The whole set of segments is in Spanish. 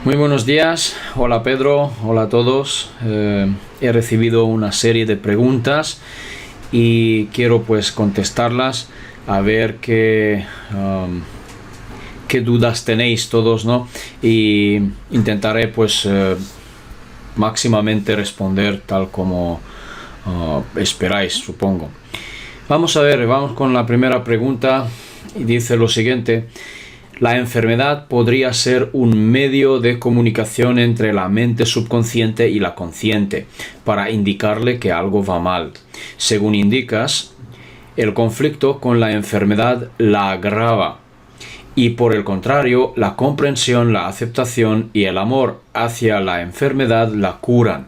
Muy buenos días, hola Pedro, hola a todos. He recibido una serie de preguntas y quiero pues contestarlas a ver qué dudas tenéis todos, ¿no? Y intentaré pues máximamente responder tal como esperáis, supongo. Vamos a ver, vamos con la primera pregunta y dice lo siguiente. La enfermedad podría ser un medio de comunicación entre la mente subconsciente y la consciente para indicarle que algo va mal. Según indicas, el conflicto con la enfermedad la agrava y por el contrario, la comprensión, la aceptación y el amor hacia la enfermedad la curan.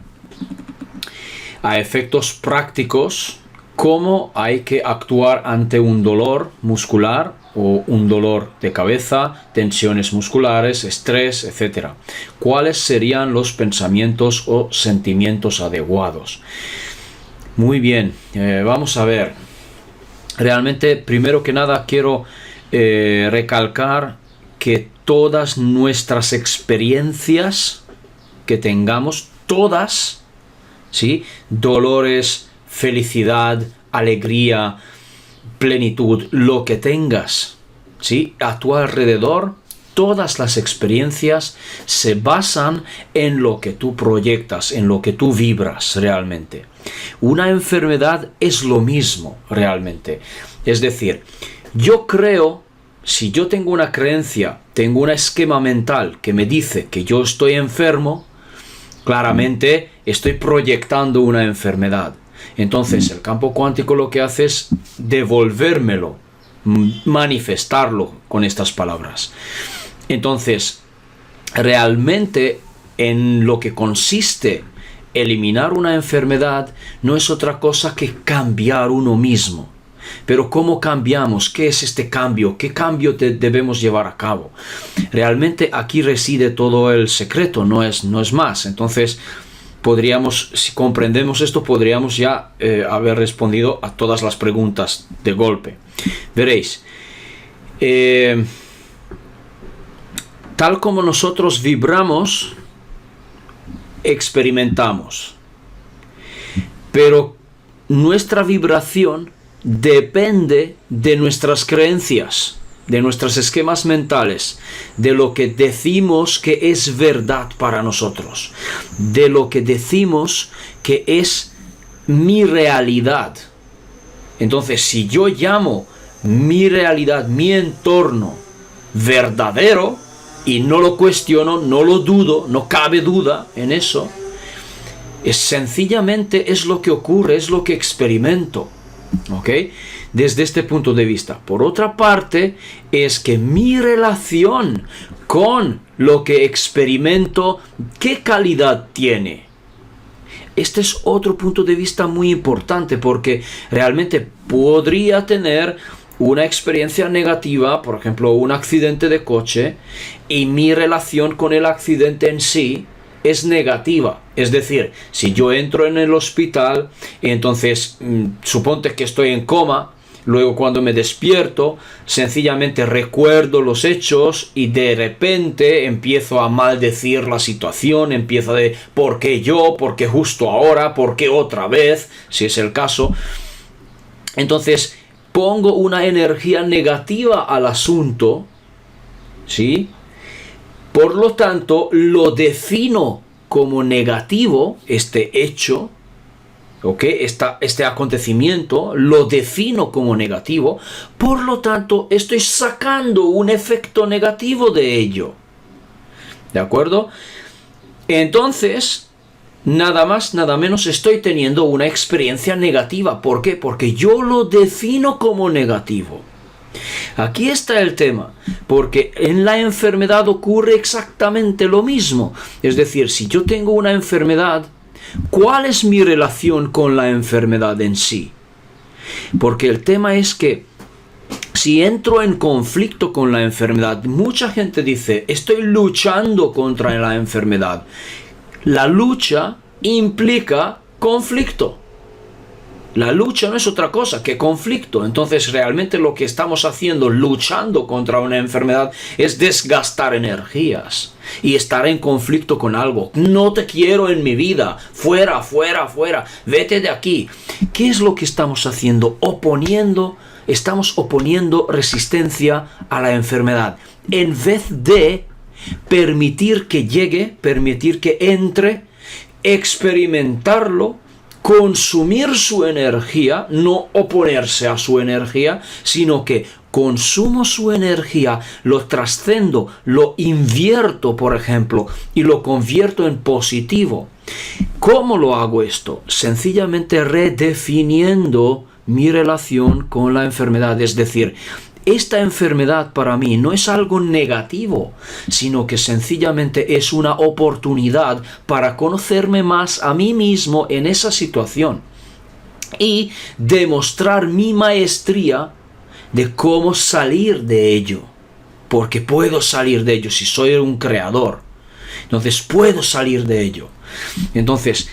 A efectos prácticos, ¿cómo hay que actuar ante un dolor muscular o un dolor de cabeza, tensiones musculares, estrés, etc.? ¿Cuáles serían los pensamientos o sentimientos adecuados? Muy bien, vamos a ver. Realmente, primero que nada, quiero recalcar que todas nuestras experiencias que tengamos, todas, ¿sí? Dolores, felicidad, alegría, plenitud, lo que tengas, ¿sí? A tu alrededor, todas las experiencias se basan en lo que tú proyectas, en lo que tú vibras realmente. Una enfermedad es lo mismo realmente. Es decir, yo creo, si yo tengo una creencia, tengo un esquema mental que me dice que yo estoy enfermo, claramente estoy proyectando una enfermedad. Entonces el campo cuántico lo que hace es devolvérmelo, manifestarlo con estas palabras. Entonces, realmente en lo que consiste eliminar una enfermedad no es otra cosa que cambiar uno mismo. Pero ¿cómo cambiamos? ¿Qué es este cambio? ¿Qué cambio debemos llevar a cabo? Realmente aquí reside todo el secreto, no es más. Entonces, podríamos, si comprendemos esto, podríamos ya haber respondido a todas las preguntas de golpe. Veréis, tal como nosotros vibramos, experimentamos. Pero nuestra vibración depende de nuestras creencias, de nuestros esquemas mentales, de lo que decimos que es verdad para nosotros, de lo que decimos que es mi realidad. Entonces, si yo llamo mi realidad, mi entorno verdadero, y no lo cuestiono, no lo dudo, no cabe duda en eso, sencillamente es lo que ocurre, es lo que experimento. ¿Ok? Desde este punto de vista. Por otra parte, es que mi relación con lo que experimento, ¿qué calidad tiene? Este es otro punto de vista muy importante porque realmente podría tener una experiencia negativa, por ejemplo, un accidente de coche, y mi relación con el accidente en sí es negativa. Es decir, si yo entro en el hospital, entonces suponte que estoy en coma, luego cuando me despierto, sencillamente recuerdo los hechos y de repente empiezo a maldecir la situación, empiezo de ¿por qué yo? ¿Por qué justo ahora? ¿Por qué otra vez? Si es el caso. Entonces, pongo una energía negativa al asunto, ¿sí? Por lo tanto, lo defino como negativo, este hecho, ¿ok? Este acontecimiento, lo defino como negativo. Por lo tanto, estoy sacando un efecto negativo de ello. ¿De acuerdo? Entonces, nada más, nada menos, estoy teniendo una experiencia negativa. ¿Por qué? Porque yo lo defino como negativo. Aquí está el tema, porque en la enfermedad ocurre exactamente lo mismo. Es decir, si yo tengo una enfermedad, ¿cuál es mi relación con la enfermedad en sí? Porque el tema es que si entro en conflicto con la enfermedad, mucha gente dice, estoy luchando contra la enfermedad. La lucha implica conflicto. La lucha no es otra cosa que conflicto. Entonces realmente lo que estamos haciendo luchando contra una enfermedad es desgastar energías y estar en conflicto con algo. No te quiero en mi vida. Fuera, fuera, fuera. Vete de aquí. ¿Qué es lo que estamos haciendo? Estamos oponiendo resistencia a la enfermedad. En vez de permitir que llegue, permitir que entre, experimentarlo, consumir su energía, no oponerse a su energía, sino que consumo su energía, lo trascendo, lo invierto, por ejemplo, y lo convierto en positivo. ¿Cómo lo hago esto? Sencillamente redefiniendo mi relación con la enfermedad, es decir, esta enfermedad para mí no es algo negativo, sino que sencillamente es una oportunidad para conocerme más a mí mismo en esa situación y demostrar mi maestría de cómo salir de ello. Porque puedo salir de ello si soy un creador. Entonces puedo salir de ello. Entonces,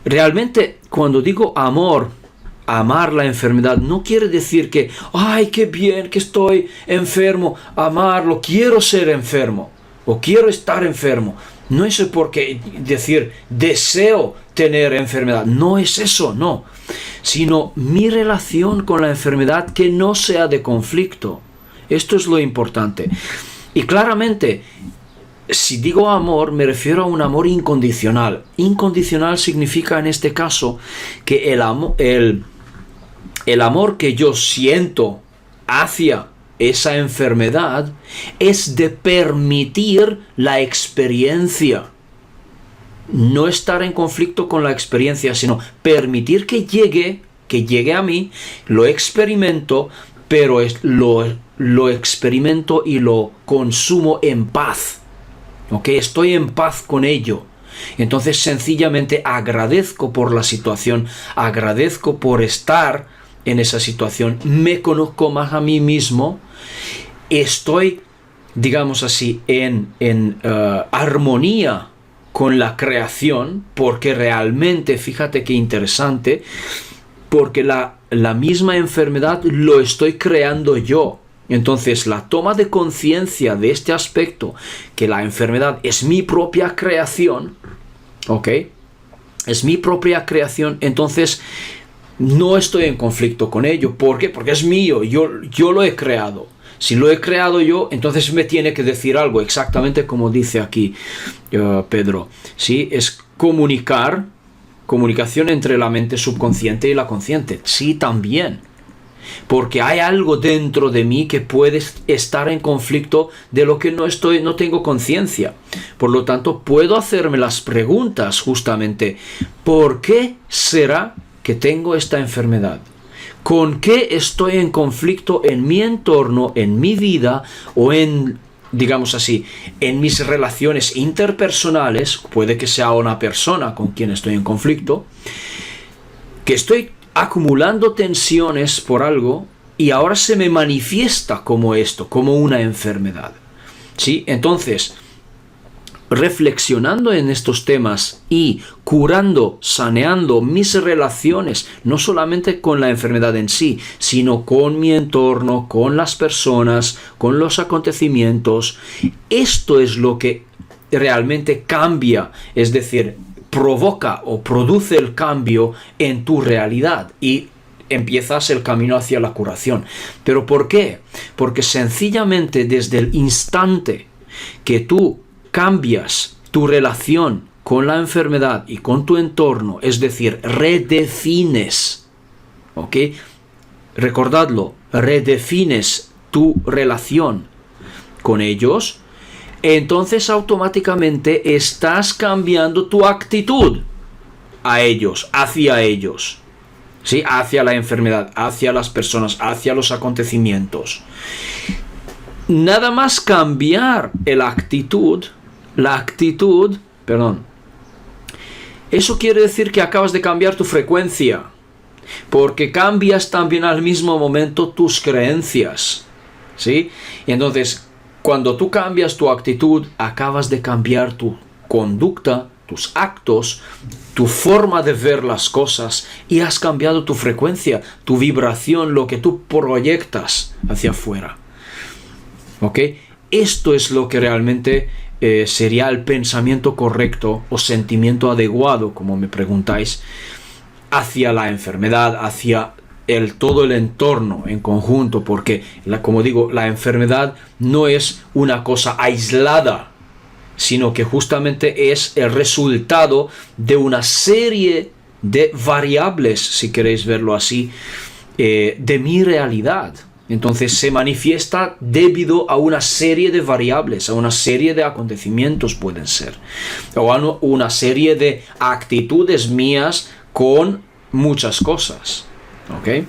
realmente cuando digo amar la enfermedad no quiere decir que, ay, qué bien que estoy enfermo, amarlo, quiero ser enfermo o quiero estar enfermo. No es porque decir deseo tener enfermedad, no es eso, no, sino mi relación con la enfermedad que no sea de conflicto. Esto es lo importante. Y claramente, si digo amor, me refiero a un amor incondicional. Incondicional significa en este caso que el amor que yo siento hacia esa enfermedad es de permitir la experiencia. No estar en conflicto con la experiencia, sino permitir que llegue a mí, lo experimento, pero lo experimento y lo consumo en paz. ¿Ok? Estoy en paz con ello. Entonces sencillamente agradezco por la situación, agradezco por estar en esa situación, me conozco más a mí mismo, estoy, digamos así, en armonía con la creación, porque realmente, fíjate qué interesante, porque la misma enfermedad lo estoy creando yo. Entonces, la toma de conciencia de este aspecto, que la enfermedad es mi propia creación, ¿ok? Es mi propia creación, entonces no estoy en conflicto con ello. ¿Por qué? Porque es mío, yo lo he creado. Si lo he creado yo, entonces me tiene que decir algo, exactamente como dice aquí Pedro. ¿Sí? Es comunicación entre la mente subconsciente y la consciente. Sí, también. Porque hay algo dentro de mí que puede estar en conflicto de lo que no tengo conciencia. Por lo tanto, puedo hacerme las preguntas justamente, ¿por qué será que tengo esta enfermedad? ¿Con qué estoy en conflicto en mi entorno, en mi vida o en, digamos así, en mis relaciones interpersonales? Puede que sea una persona con quien estoy en conflicto, que estoy acumulando tensiones por algo y ahora se me manifiesta como esto, como una enfermedad. ¿Sí? Entonces, reflexionando en estos temas y curando, saneando mis relaciones, no solamente con la enfermedad en sí, sino con mi entorno, con las personas, con los acontecimientos, esto es lo que realmente cambia, es decir, provoca o produce el cambio en tu realidad y empiezas el camino hacia la curación. ¿Pero por qué? Porque sencillamente desde el instante que tú cambias tu relación con la enfermedad y con tu entorno, es decir, redefines, ¿ok? Recordadlo, redefines tu relación con ellos, entonces automáticamente estás cambiando tu actitud a ellos, hacia ellos, ¿sí? Hacia la enfermedad, hacia las personas, hacia los acontecimientos. Nada más cambiar la actitud, eso quiere decir que acabas de cambiar tu frecuencia, porque cambias también al mismo momento tus creencias, ¿sí? Y entonces, cuando tú cambias tu actitud, acabas de cambiar tu conducta tus actos, tu forma de ver las cosas, y has cambiado tu frecuencia, tu vibración, lo que tú proyectas hacia afuera. ¿Ok? Esto es lo que realmente sería el pensamiento correcto o sentimiento adecuado, como me preguntáis, hacia la enfermedad, hacia todo el entorno en conjunto, porque, como digo, la enfermedad no es una cosa aislada, sino que justamente es el resultado de una serie de variables, si queréis verlo así, de mi realidad. Entonces se manifiesta debido a una serie de variables, a una serie de acontecimientos pueden ser, o a una serie de actitudes mías con muchas cosas. ¿Ok?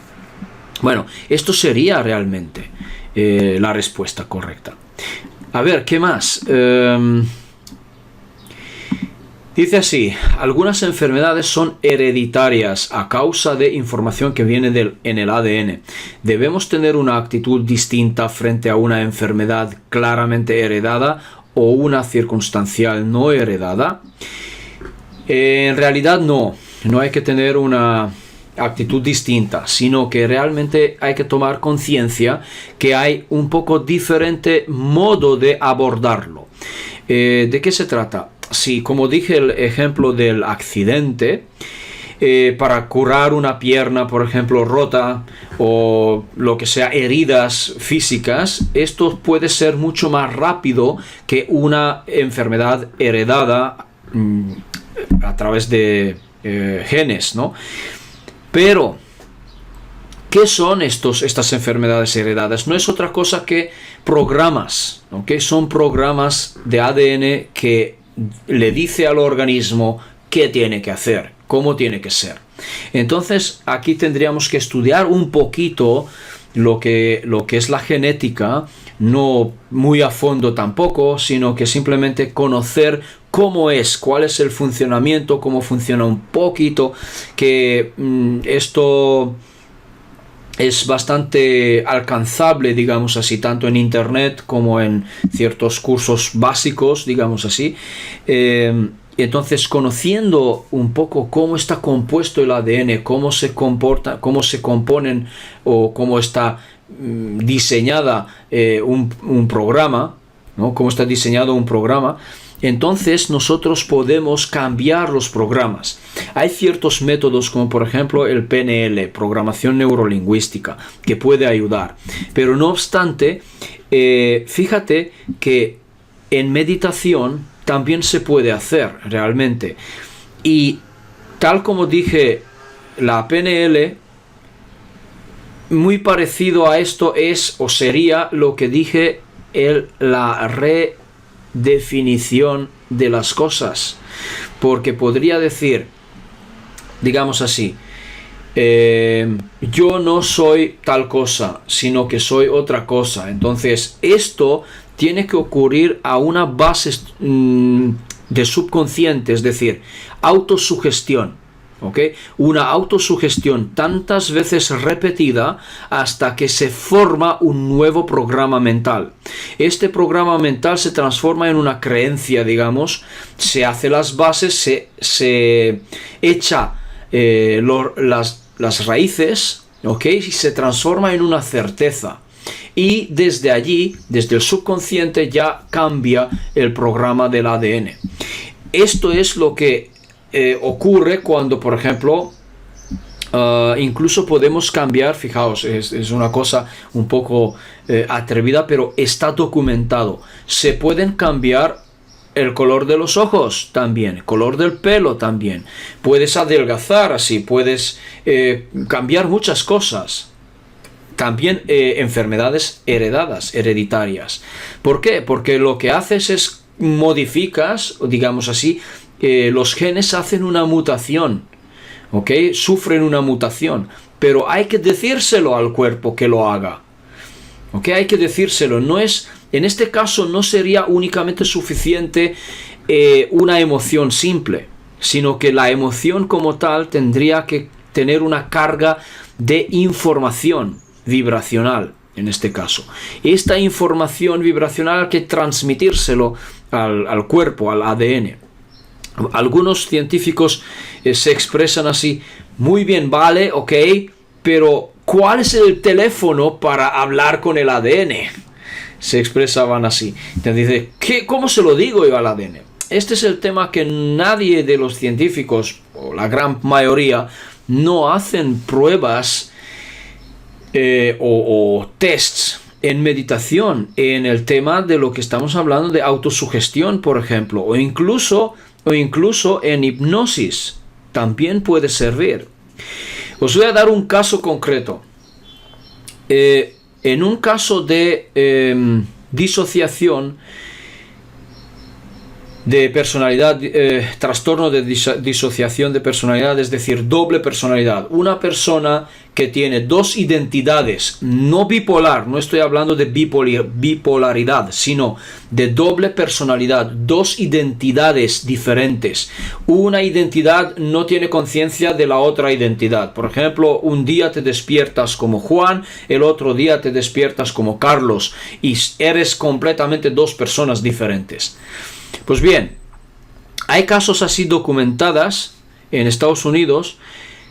Bueno, esto sería realmente la respuesta correcta. A ver, ¿qué más? Dice así: algunas enfermedades son hereditarias a causa de información que viene en el ADN. ¿Debemos tener una actitud distinta frente a una enfermedad claramente heredada o una circunstancial no heredada? En realidad no hay que tener una actitud distinta, sino que realmente hay que tomar conciencia que hay un poco diferente modo de abordarlo. ¿De qué se trata? Sí, como dije, el ejemplo del accidente, para curar una pierna, por ejemplo, rota, o lo que sea, heridas físicas, esto puede ser mucho más rápido que una enfermedad heredada a través de genes, ¿no? Pero, ¿qué son estas enfermedades heredadas? No es otra cosa que programas, ¿ok? Son programas de ADN que le dice al organismo qué tiene que hacer, cómo tiene que ser. Entonces, aquí tendríamos que estudiar un poquito lo que es la genética, no muy a fondo tampoco, sino que simplemente conocer cómo es, cuál es el funcionamiento, cómo funciona un poquito, que esto es bastante alcanzable, digamos así, tanto en internet como en ciertos cursos básicos, digamos así. Entonces, conociendo un poco cómo está compuesto el ADN, cómo se comporta, cómo se componen o cómo está diseñada un programa, ¿no? Cómo está diseñado un programa, entonces nosotros podemos cambiar los programas. Hay ciertos métodos, como por ejemplo el PNL, programación neurolingüística, que puede ayudar. Pero no obstante, fíjate que en meditación también se puede hacer realmente. Y tal como dije, la PNL, muy parecido a esto es o sería lo que dije la redefinición de las cosas, porque podría decir, digamos así, yo no soy tal cosa, sino que soy otra cosa. Entonces esto tiene que ocurrir a una base de subconsciente, es decir, autosugestión. ¿Okay? Una autosugestión tantas veces repetida hasta que se forma un nuevo programa mental. Este programa mental se transforma en una creencia, digamos, se hace las bases, se echa las raíces, ¿okay? Y se transforma en una certeza. Y desde allí, desde el subconsciente, ya cambia el programa del ADN. Esto es lo que ocurre cuando, por ejemplo, incluso podemos cambiar, fijaos, es una cosa un poco atrevida, pero está documentado. Se pueden cambiar el color de los ojos también, el color del pelo también. Puedes adelgazar así, puedes cambiar muchas cosas. También enfermedades hereditarias. ¿Por qué? Porque lo que haces es modificas, digamos así, los genes hacen una mutación, ¿ok? Sufren una mutación, pero hay que decírselo al cuerpo que lo haga, ¿ok? Hay que decírselo. No es, en este caso no sería únicamente suficiente una emoción simple, sino que la emoción como tal tendría que tener una carga de información vibracional, en este caso. Esta información vibracional hay que transmitírselo al cuerpo, al ADN. Algunos científicos se expresan así: muy bien, vale, ok, pero ¿cuál es el teléfono para hablar con el ADN? Se expresaban así. Entonces dice, ¿cómo se lo digo yo al ADN? Este es el tema que nadie de los científicos, o la gran mayoría, no hacen pruebas o tests en meditación, en el tema de lo que estamos hablando de autosugestión, por ejemplo, o incluso en hipnosis. También puede servir. Os voy a dar un caso concreto. En un caso de disociación de personalidad, trastorno de disociación de personalidad, es decir, doble personalidad. Una persona que tiene dos identidades, no bipolar, no estoy hablando de bipolaridad, sino de doble personalidad, dos identidades diferentes. Una identidad no tiene conciencia de la otra identidad. Por ejemplo, un día te despiertas como Juan, el otro día te despiertas como Carlos, y eres completamente dos personas diferentes. Pues bien, hay casos así documentados en Estados Unidos,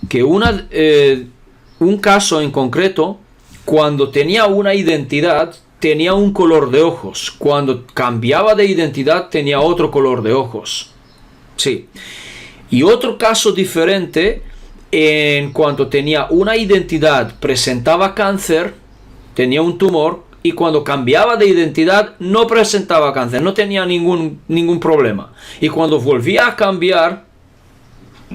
que un caso en concreto, cuando tenía una identidad, tenía un color de ojos. Cuando cambiaba de identidad, tenía otro color de ojos. Sí. Y otro caso diferente, en cuanto tenía una identidad, presentaba cáncer, tenía un tumor, y cuando cambiaba de identidad no presentaba cáncer, no tenía ningún problema. Y cuando volvía a cambiar,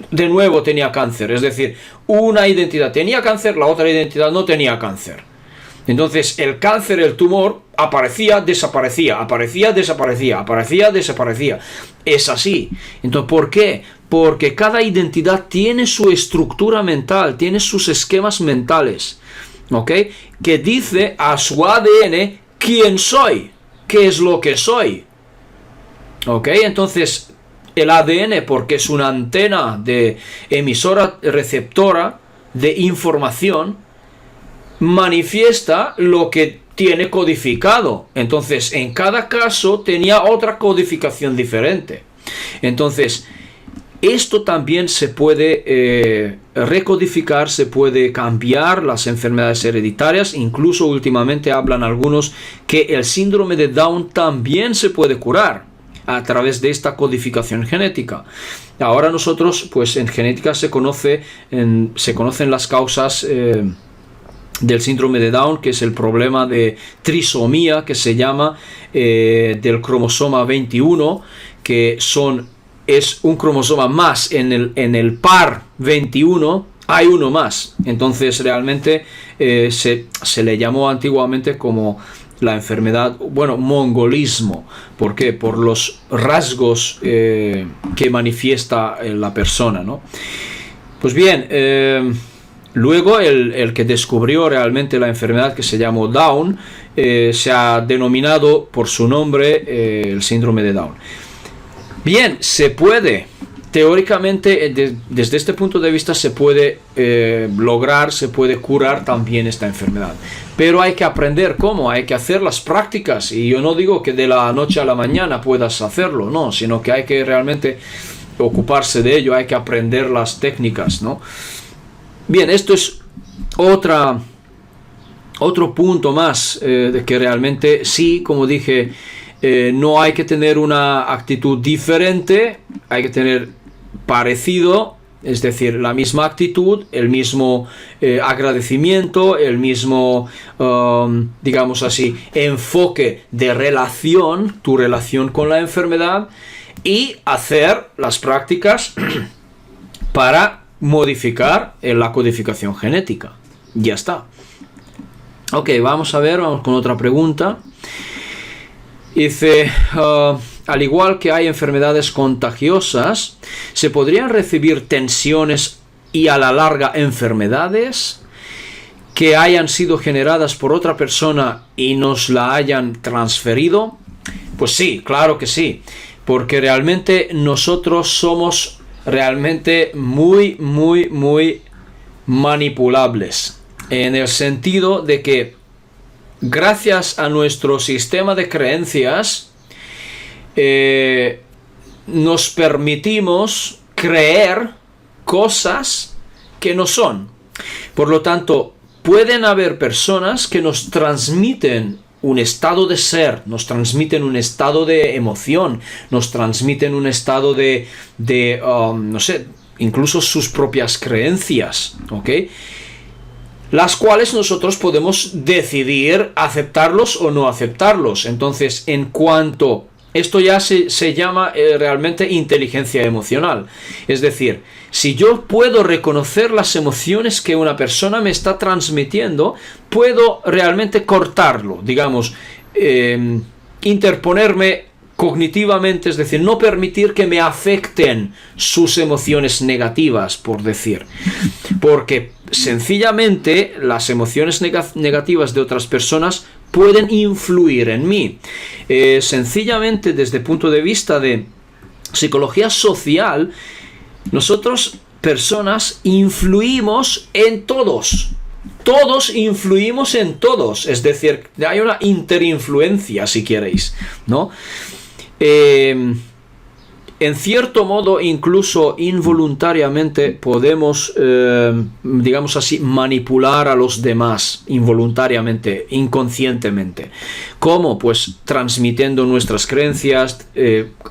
de nuevo tenía cáncer. Es decir, una identidad tenía cáncer, la otra identidad no tenía cáncer. Entonces el cáncer, el tumor, aparecía, desaparecía, aparecía, desaparecía, aparecía, desaparecía. Es así. Entonces, ¿por qué? Porque cada identidad tiene su estructura mental, tiene sus esquemas mentales. ¿Ok? Que dice a su ADN quién soy, qué es lo que soy. ¿Ok? Entonces, el ADN, porque es una antena de emisora receptora de información, manifiesta lo que tiene codificado. Entonces, en cada caso tenía otra codificación diferente. Entonces, esto también se puede recodificar, se puede cambiar las enfermedades hereditarias. Incluso últimamente hablan algunos que el síndrome de Down también se puede curar a través de esta codificación genética. Ahora nosotros, pues en genética se conocen las causas del síndrome de Down, que es el problema de trisomía, que se llama, del cromosoma 21, que es un cromosoma más en el par 21, hay uno más. Entonces realmente se le llamó antiguamente como la enfermedad, mongolismo. ¿Por qué? Por los rasgos que manifiesta la persona, ¿no? Pues bien, luego el que descubrió realmente la enfermedad, que se llamó Down, se ha denominado por su nombre el síndrome de Down. Bien, se puede, teóricamente, desde este punto de vista, se puede lograr, se puede curar también esta enfermedad. Pero hay que aprender cómo, hay que hacer las prácticas. Y yo no digo que de la noche a la mañana puedas hacerlo, no, sino que hay que realmente ocuparse de ello, hay que aprender las técnicas, ¿no? Bien, esto es otro punto más de que realmente sí, como dije, no hay que tener una actitud diferente, hay que tener parecido, es decir, la misma actitud, el mismo agradecimiento, el mismo, digamos así, enfoque de relación, tu relación con la enfermedad, y hacer las prácticas para modificar la codificación genética. Ya está. Ok, vamos con otra pregunta. Dice, al igual que hay enfermedades contagiosas, ¿se podrían recibir tensiones y a la larga enfermedades que hayan sido generadas por otra persona y nos la hayan transferido? Pues sí, claro que sí, porque realmente nosotros somos realmente muy, muy, muy manipulables, en el sentido de que gracias a nuestro sistema de creencias nos permitimos creer cosas que no son. Por lo tanto, pueden haber personas que nos transmiten un estado de ser, nos transmiten un estado de emoción, nos transmiten un estado de no sé, incluso sus propias creencias, ¿ok? Las cuales nosotros podemos decidir aceptarlos o no aceptarlos. Entonces, en cuanto... Esto ya se llama realmente inteligencia emocional. Es decir, si yo puedo reconocer las emociones que una persona me está transmitiendo, puedo realmente cortarlo, digamos, interponerme cognitivamente, es decir, no permitir que me afecten sus emociones negativas, por decir. Porque sencillamente las emociones negativas de otras personas pueden influir en mí. Sencillamente, desde el punto de vista de psicología social, nosotros, personas, influimos en todos. Todos influimos en todos. Es decir, hay una interinfluencia, si queréis, ¿no? En cierto modo, incluso involuntariamente, podemos, digamos así, manipular a los demás involuntariamente, inconscientemente. ¿Cómo? Pues transmitiendo nuestras creencias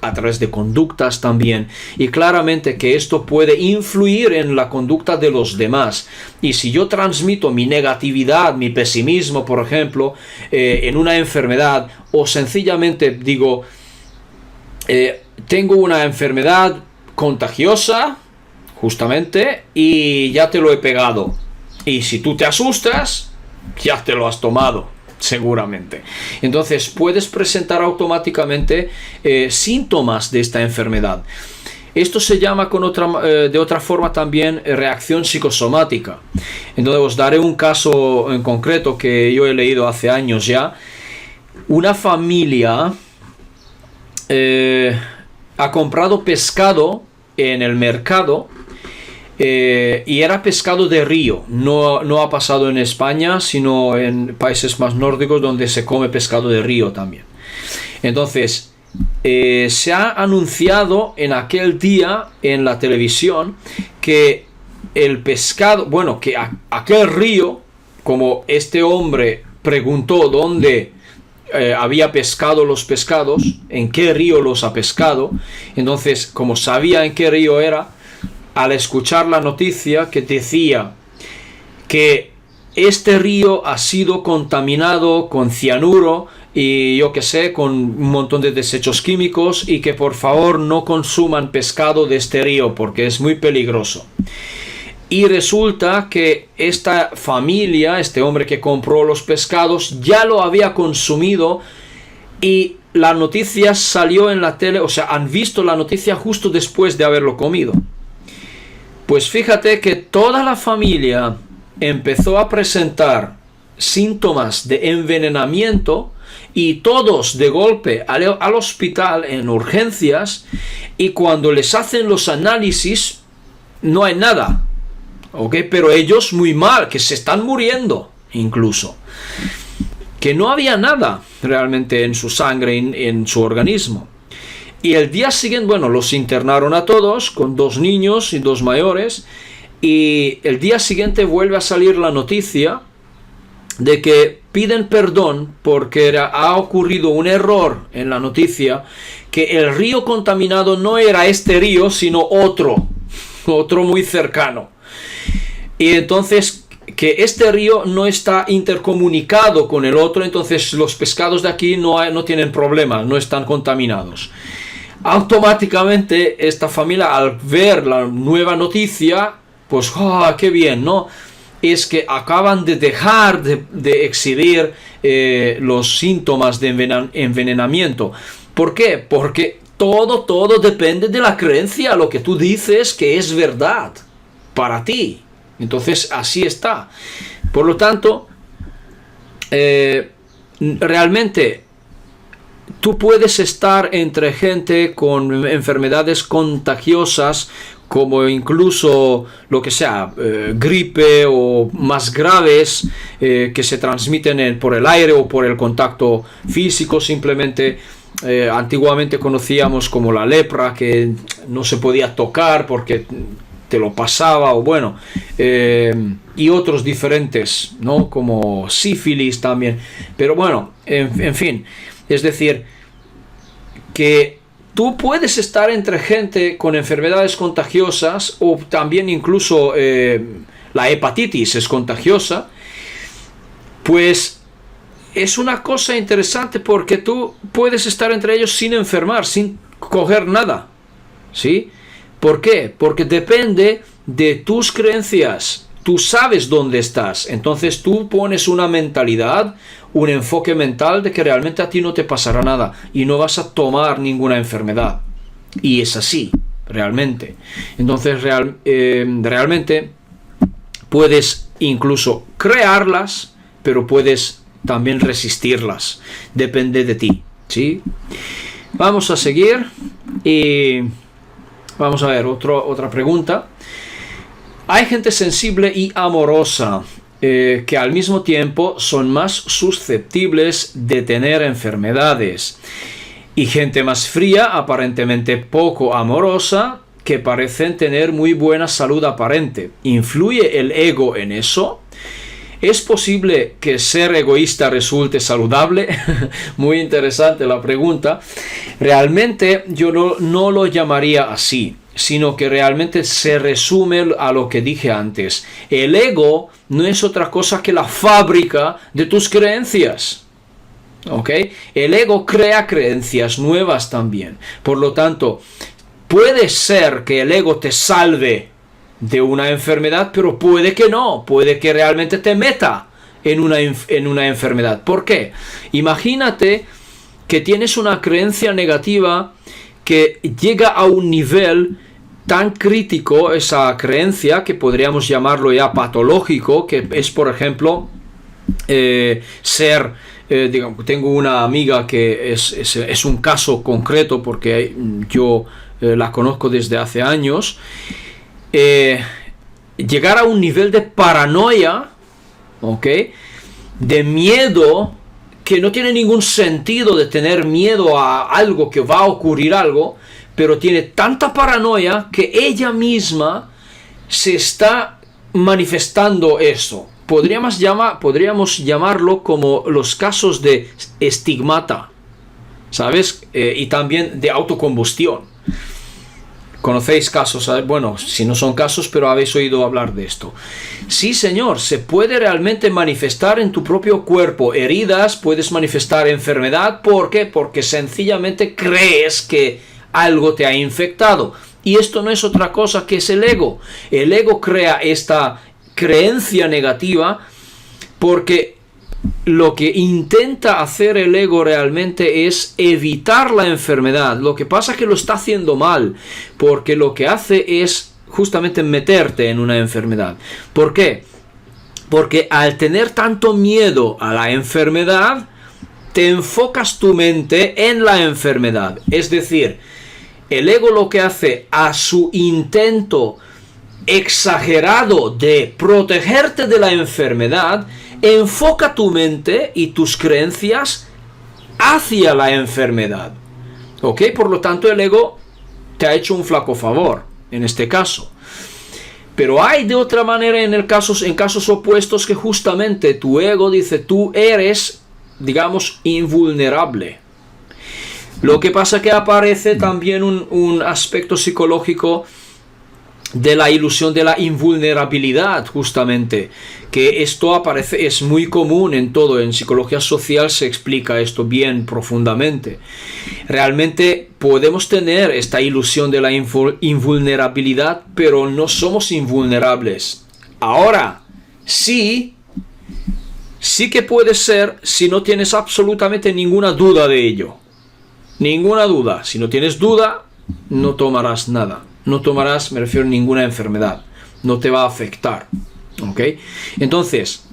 a través de conductas también. Y claramente que esto puede influir en la conducta de los demás. Y si yo transmito mi negatividad, mi pesimismo, por ejemplo, en una enfermedad, o sencillamente digo... tengo una enfermedad contagiosa, justamente, y ya te lo he pegado. Y si tú te asustas, ya te lo has tomado, seguramente. Entonces, puedes presentar automáticamente síntomas de esta enfermedad. Esto se llama de otra forma también reacción psicosomática. Entonces, os daré un caso en concreto que yo he leído hace años ya. Una familia... ha comprado pescado en el mercado y era pescado de río. No ha pasado en España, sino en países más nórdicos donde se come pescado de río también. Entonces, se ha anunciado en aquel día en la televisión que el pescado, bueno, que aquel río, como este hombre preguntó dónde había pescado los pescados, en qué río los ha pescado, entonces como sabía en qué río era, al escuchar la noticia que decía que este río ha sido contaminado con cianuro y yo que sé, con un montón de desechos químicos, y que por favor no consuman pescado de este río porque es muy peligroso. Y resulta que esta familia, este hombre que compró los pescados, ya lo había consumido y la noticia salió en la tele, o sea, han visto la noticia justo después de haberlo comido. Pues fíjate que toda la familia empezó a presentar síntomas de envenenamiento y todos de golpe al hospital en urgencias, y cuando les hacen los análisis no hay nada. ¿Ok? Pero ellos muy mal, que se están muriendo incluso. Que no había nada realmente en su sangre, en su organismo. Y el día siguiente, bueno, los internaron a todos, con 2 niños y 2 mayores. Y el día siguiente vuelve a salir la noticia de que piden perdón porque ha ocurrido un error en la noticia, que el río contaminado no era este río, sino otro muy cercano. Y entonces que este río no está intercomunicado con el otro, entonces los pescados de aquí no tienen problemas, no están contaminados. Automáticamente esta familia, al ver la nueva noticia, pues qué bien, ¿no? Es que acaban de dejar de exhibir los síntomas de envenenamiento. ¿Por qué? Porque todo depende de la creencia, lo que tú dices que es verdad para ti. Entonces así está. Por lo tanto, realmente tú puedes estar entre gente con enfermedades contagiosas, como incluso lo que sea, gripe o más graves, que se transmiten por el aire o por el contacto físico simplemente. antiguamente conocíamos como la lepra, que no se podía tocar porque te lo pasaba, o bueno, y otros diferentes, ¿no? Como sífilis también. Pero bueno, en fin, es decir, que tú puedes estar entre gente con enfermedades contagiosas, o también incluso la hepatitis es contagiosa, pues es una cosa interesante porque tú puedes estar entre ellos sin enfermar, sin coger nada, ¿sí? ¿Por qué? Porque depende de tus creencias. Tú sabes dónde estás. Entonces tú pones una mentalidad, un enfoque mental de que realmente a ti no te pasará nada y no vas a tomar ninguna enfermedad. Y es así, realmente. Entonces realmente puedes incluso crearlas, pero puedes también resistirlas. Depende de ti, ¿sí? Vamos a seguir y vamos a ver otra pregunta. Hay gente sensible y amorosa que al mismo tiempo son más susceptibles de tener enfermedades, y gente más fría, aparentemente poco amorosa, que parecen tener muy buena salud aparente. ¿Influye el ego en eso? ¿Es posible que ser egoísta resulte saludable? Muy interesante la pregunta. Realmente yo no lo llamaría así, sino que realmente se resume a lo que dije antes. El ego no es otra cosa que la fábrica de tus creencias. ¿Ok? El ego crea creencias nuevas también. Por lo tanto, puede ser que el ego te salve de una enfermedad, pero puede que no, puede que realmente te meta en una enfermedad. ¿Por qué? Imagínate que tienes una creencia negativa que llega a un nivel tan crítico, esa creencia, que podríamos llamarlo ya patológico, que es, por ejemplo, digamos, tengo una amiga que es un caso concreto porque yo la conozco desde hace años. Llegar a un nivel de paranoia, ¿ok? De miedo, que no tiene ningún sentido de tener miedo a algo, que va a ocurrir algo, pero tiene tanta paranoia que ella misma se está manifestando eso. Podríamos llamarlo como los casos de estigmata, ¿sabes? Y también de autocombustión. ¿Conocéis casos? Bueno, si no son casos, pero habéis oído hablar de esto. Sí, señor, se puede realmente manifestar en tu propio cuerpo heridas, puedes manifestar enfermedad. ¿Por qué? Porque sencillamente crees que algo te ha infectado. Y esto no es otra cosa que es el ego. El ego crea esta creencia negativa porque lo que intenta hacer el ego realmente es evitar la enfermedad. Lo que pasa es que lo está haciendo mal, porque lo que hace es justamente meterte en una enfermedad. ¿Por qué? Porque al tener tanto miedo a la enfermedad, te enfocas tu mente en la enfermedad. Es decir, el ego lo que hace a su intento exagerado de protegerte de la enfermedad, enfoca tu mente y tus creencias hacia la enfermedad. ¿Ok? Por lo tanto, el ego te ha hecho un flaco favor en este caso. Pero hay de otra manera en casos opuestos, que justamente tu ego dice: tú eres, digamos, invulnerable. Lo que pasa que aparece también un aspecto psicológico de la ilusión de la invulnerabilidad, justamente, que esto aparece, es muy común en todo. En psicología social se explica esto bien profundamente. Realmente podemos tener esta ilusión de la invulnerabilidad, pero no somos invulnerables. Ahora, sí que puede ser si no tienes absolutamente ninguna duda de ello. Ninguna duda. Si no tienes duda, no tomarás nada. No tomarás, me refiero, a ninguna enfermedad. No te va a afectar. ¿Ok? Entonces,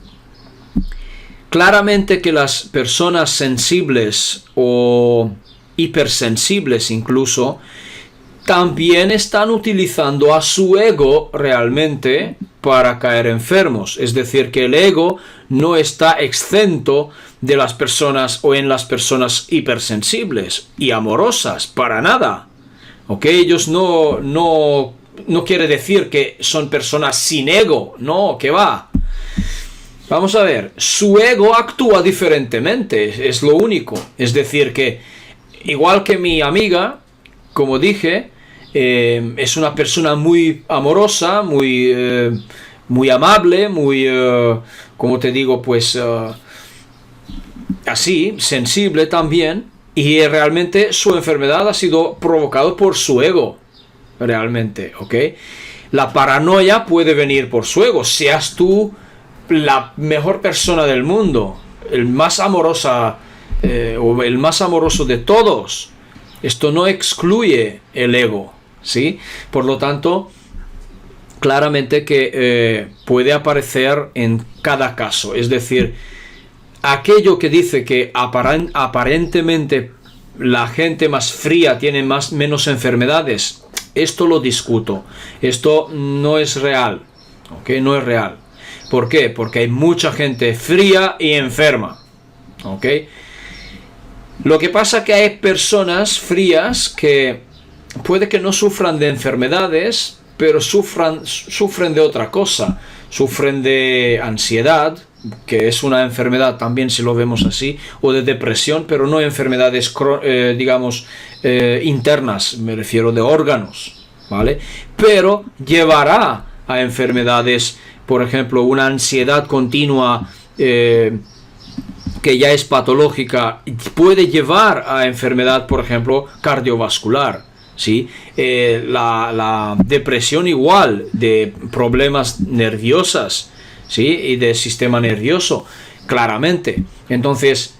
claramente que las personas sensibles o hipersensibles incluso, también están utilizando a su ego realmente para caer enfermos. Es decir, que el ego no está exento de las personas o en las personas hipersensibles y amorosas, para nada. ¿Ok? Ellos no quiere decir que son personas sin ego, no, que va. Vamos a ver, su ego actúa diferentemente, es lo único. Es decir, que igual que mi amiga, como dije, es una persona muy amorosa, muy amable, muy, como te digo, pues así, sensible también, y realmente su enfermedad ha sido provocada por su ego, realmente, ¿ok? La paranoia puede venir por su ego, seas tú la mejor persona del mundo, el más amorosa o el más amoroso de todos. Esto no excluye el ego, ¿sí? Por lo tanto, claramente que puede aparecer en cada caso. Es decir, aquello que dice que aparentemente la gente más fría tiene menos enfermedades, esto lo discuto. Esto no es real, ¿ok? No es real. ¿Por qué? Porque hay mucha gente fría y enferma, ¿ok? Lo que pasa es que hay personas frías que puede que no sufran de enfermedades, pero sufren de otra cosa. Sufren de ansiedad, que es una enfermedad también si lo vemos así, o de depresión, pero no enfermedades, internas, me refiero de órganos, ¿vale? Pero llevará a enfermedades, por ejemplo, una ansiedad continua que ya es patológica, puede llevar a enfermedad, por ejemplo, cardiovascular, ¿sí? La depresión igual, de problemas nerviosos, ¿sí? Y de sistema nervioso, claramente. Entonces,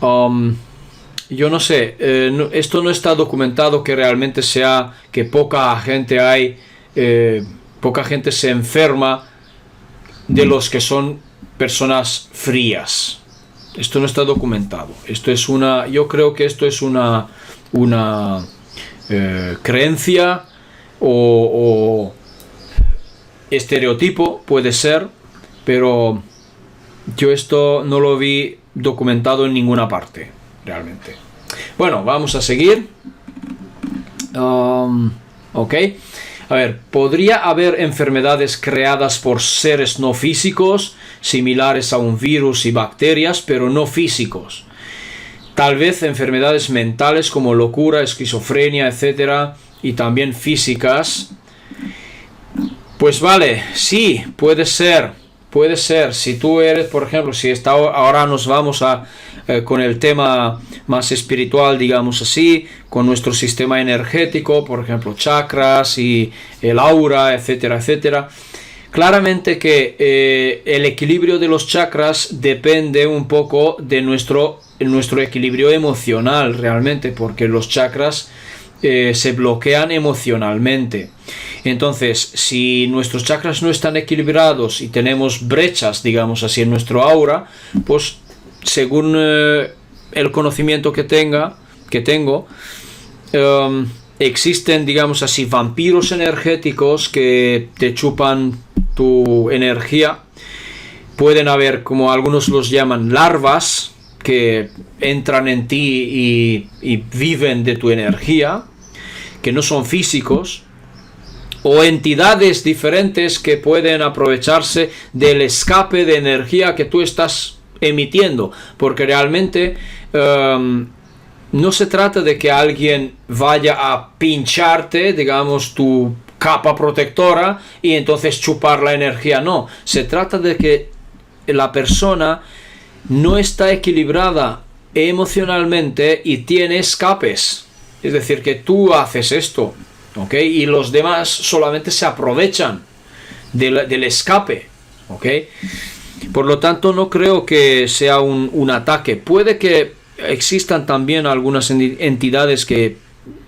yo no sé, esto no está documentado que realmente sea que poca gente se enferma de los que son personas frías. Esto no está documentado. Yo creo que esto es una creencia o estereotipo, puede ser, pero yo esto no lo vi documentado en ninguna parte, realmente. Bueno, vamos a seguir. Ok. A ver, ¿podría haber enfermedades creadas por seres no físicos, similares a un virus y bacterias, pero no físicos? Tal vez enfermedades mentales como locura, esquizofrenia, etc. Y también físicas. Pues vale, sí, puede ser. Si tú eres, por ejemplo, ahora nos vamos con el tema más espiritual, digamos así, con nuestro sistema energético, por ejemplo, chakras y el aura, etcétera, etcétera. Claramente que el equilibrio de los chakras depende un poco de nuestro equilibrio emocional, realmente, porque los chakras se bloquean emocionalmente. Entonces, si nuestros chakras no están equilibrados y tenemos brechas, digamos así, en nuestro aura, pues según el conocimiento que tengo, existen, digamos así, vampiros energéticos que te chupan tu energía. Pueden haber, como algunos los llaman, larvas que entran en ti y viven de tu energía, que no son físicos, o entidades diferentes que pueden aprovecharse del escape de energía que tú estás emitiendo, porque realmente no se trata de que alguien vaya a pincharte, digamos, tu capa protectora y entonces chupar la energía. No, se trata de que la persona no está equilibrada emocionalmente y tiene escapes. Es decir, que tú haces esto, ¿ok? Y los demás solamente se aprovechan del escape, ¿ok? Por lo tanto, no creo que sea un ataque. Puede que existan también algunas entidades que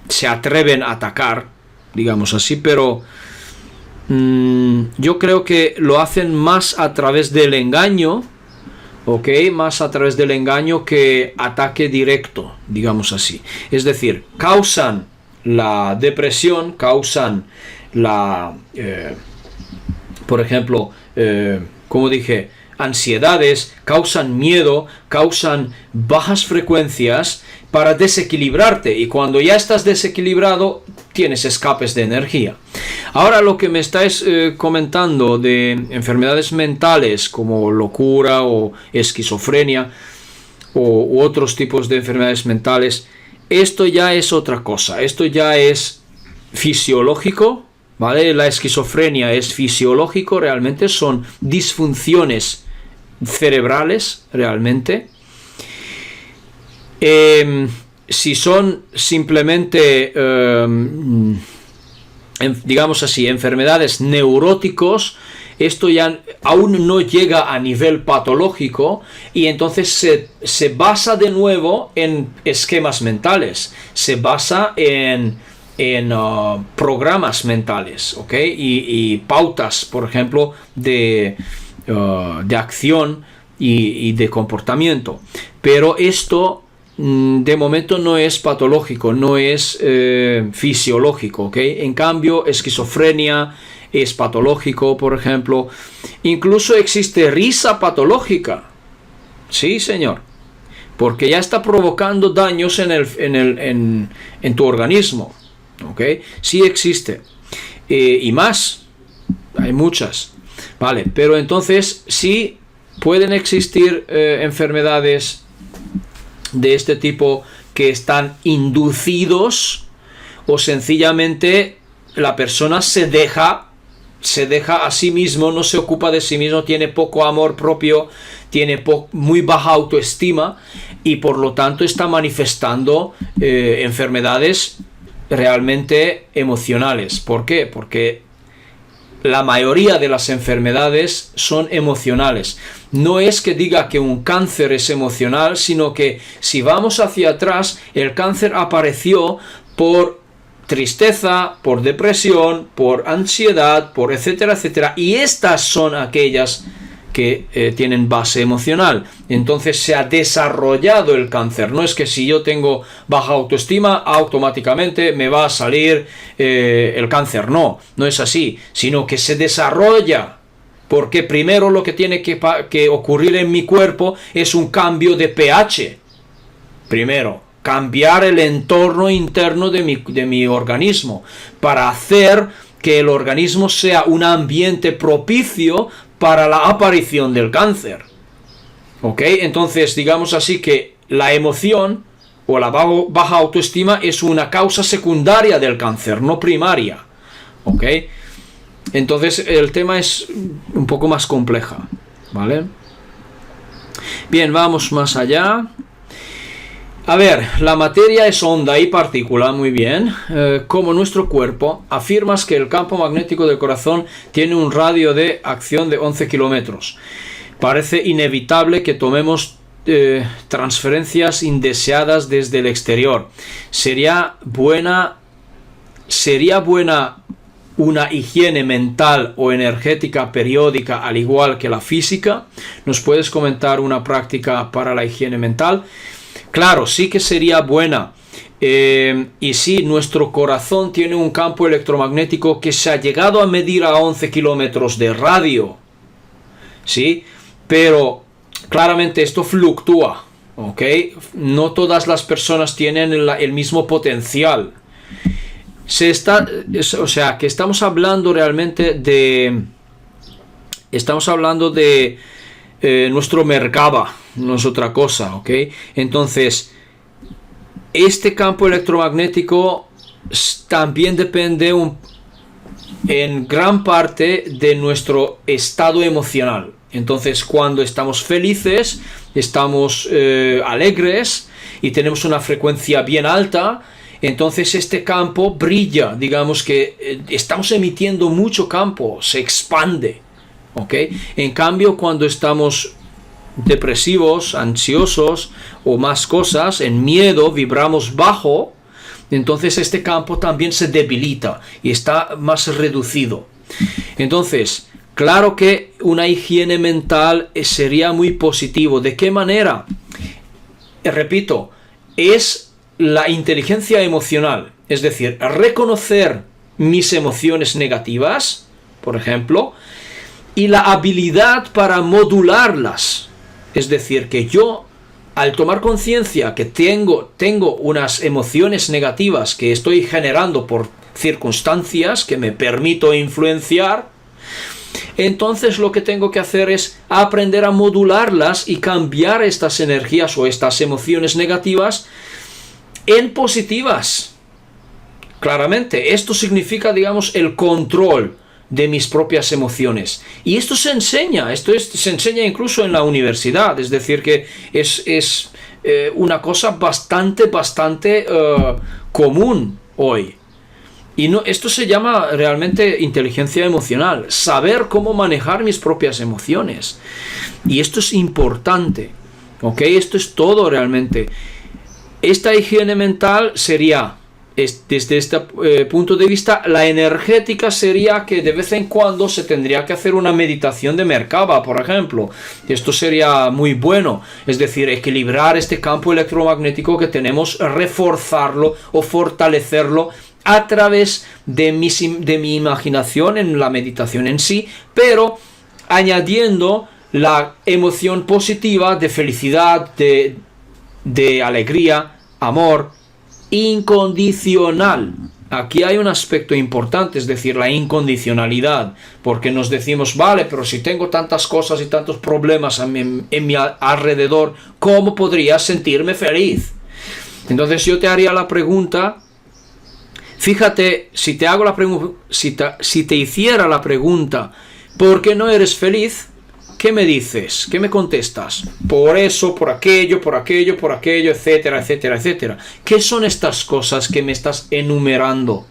se atreven a atacar, digamos así, pero yo creo que lo hacen más a través del engaño, ¿ok? Más a través del engaño que ataque directo, digamos así. Es decir, causan la depresión, causan por ejemplo, como dije, ansiedades, causan miedo, causan bajas frecuencias para desequilibrarte, y cuando ya estás desequilibrado tienes escapes de energía. Ahora, lo que me estáis comentando de enfermedades mentales como locura o esquizofrenia u otros tipos de enfermedades mentales, esto ya es otra cosa, esto ya es fisiológico, ¿vale? La esquizofrenia es fisiológico, realmente son disfunciones cerebrales, realmente. Si son simplemente, digamos así, enfermedades neuróticos, esto ya aún no llega a nivel patológico, y entonces se basa de nuevo en esquemas mentales, se basa en programas mentales, ¿ok? Y pautas, por ejemplo, de acción y de comportamiento. Pero esto de momento no es patológico, no es fisiológico, ¿ok? En cambio, esquizofrenia es patológico, por ejemplo. Incluso existe risa patológica. Sí, señor. Porque ya está provocando daños en tu organismo. ¿Ok? Sí existe. Y más. Hay muchas. Vale, pero entonces sí pueden existir enfermedades de este tipo que están inducidos, o sencillamente la persona se deja a sí mismo, no se ocupa de sí mismo, tiene poco amor propio, tiene muy baja autoestima, y por lo tanto está manifestando enfermedades realmente emocionales. ¿Por qué? Porque la mayoría de las enfermedades son emocionales. No es que diga que un cáncer es emocional, sino que si vamos hacia atrás, el cáncer apareció por tristeza, por depresión, por ansiedad, por etcétera, etcétera. Y estas son aquellas que tienen base emocional. Entonces se ha desarrollado el cáncer. No es que si yo tengo baja autoestima, automáticamente me va a salir el cáncer. No es así, sino que se desarrolla, porque primero lo que tiene que ocurrir en mi cuerpo es un cambio de pH. Primero, cambiar el entorno interno de mi organismo, para hacer que el organismo sea un ambiente propicio para la aparición del cáncer. ¿Ok? Entonces, digamos así que la emoción o la baja autoestima es una causa secundaria del cáncer, no primaria. ¿Ok? Entonces, el tema es un poco más compleja. ¿Vale? Bien, vamos más allá. A ver, la materia es onda y partícula, muy bien. Como nuestro cuerpo, afirmas que el campo magnético del corazón tiene un radio de acción de 11 kilómetros. Parece inevitable que tomemos transferencias indeseadas desde el exterior. ¿Sería buena una higiene mental o energética periódica, al igual que la física? ¿Nos puedes comentar una práctica para la higiene mental? Claro, sí que sería buena. Y sí, nuestro corazón tiene un campo electromagnético que se ha llegado a medir a 11 kilómetros de radio. ¿Sí? Pero claramente esto fluctúa. ¿Ok? No todas las personas tienen el mismo potencial. O sea, que estamos hablando realmente de... Estamos hablando de nuestro Merkaba, no es otra cosa, ¿ok? Entonces, este campo electromagnético también depende en gran parte de nuestro estado emocional. Entonces, cuando estamos felices, estamos alegres y tenemos una frecuencia bien alta, entonces este campo brilla, digamos que estamos emitiendo mucho campo, se expande. ¿Ok? En cambio, cuando estamos depresivos, ansiosos o más cosas, en miedo, vibramos bajo, entonces este campo también se debilita y está más reducido. Entonces, claro que una higiene mental sería muy positivo. ¿De qué manera? Repito, es la inteligencia emocional, es decir, reconocer mis emociones negativas, por ejemplo, y la habilidad para modularlas. Es decir, que yo, al tomar conciencia que tengo unas emociones negativas que estoy generando por circunstancias que me permito influenciar, entonces lo que tengo que hacer es aprender a modularlas y cambiar estas energías o estas emociones negativas en positivas. Claramente, esto significa, digamos, el control de mis propias emociones. Y esto se enseña, se enseña incluso en la universidad, es decir, que es una cosa bastante común hoy. Y esto se llama realmente inteligencia emocional, saber cómo manejar mis propias emociones. Y esto es importante, ¿ok? Esto es todo realmente. Esta higiene mental sería, desde este punto de vista, la energética sería que de vez en cuando se tendría que hacer una meditación de Merkaba, por ejemplo. Esto sería muy bueno, es decir, equilibrar este campo electromagnético que tenemos, reforzarlo o fortalecerlo a través de mi imaginación en la meditación en sí, pero añadiendo la emoción positiva de felicidad, de alegría, amor incondicional. Aquí hay un aspecto importante, es decir, la incondicionalidad, porque nos decimos, vale, pero si tengo tantas cosas y tantos problemas en mi alrededor, ¿cómo podría sentirme feliz? Entonces yo te haría la pregunta, fíjate, si te hiciera la pregunta, ¿por qué no eres feliz? ¿Qué me dices? ¿Qué me contestas? Por eso, por aquello, etcétera, etcétera, etcétera. ¿Qué son estas cosas que me estás enumerando?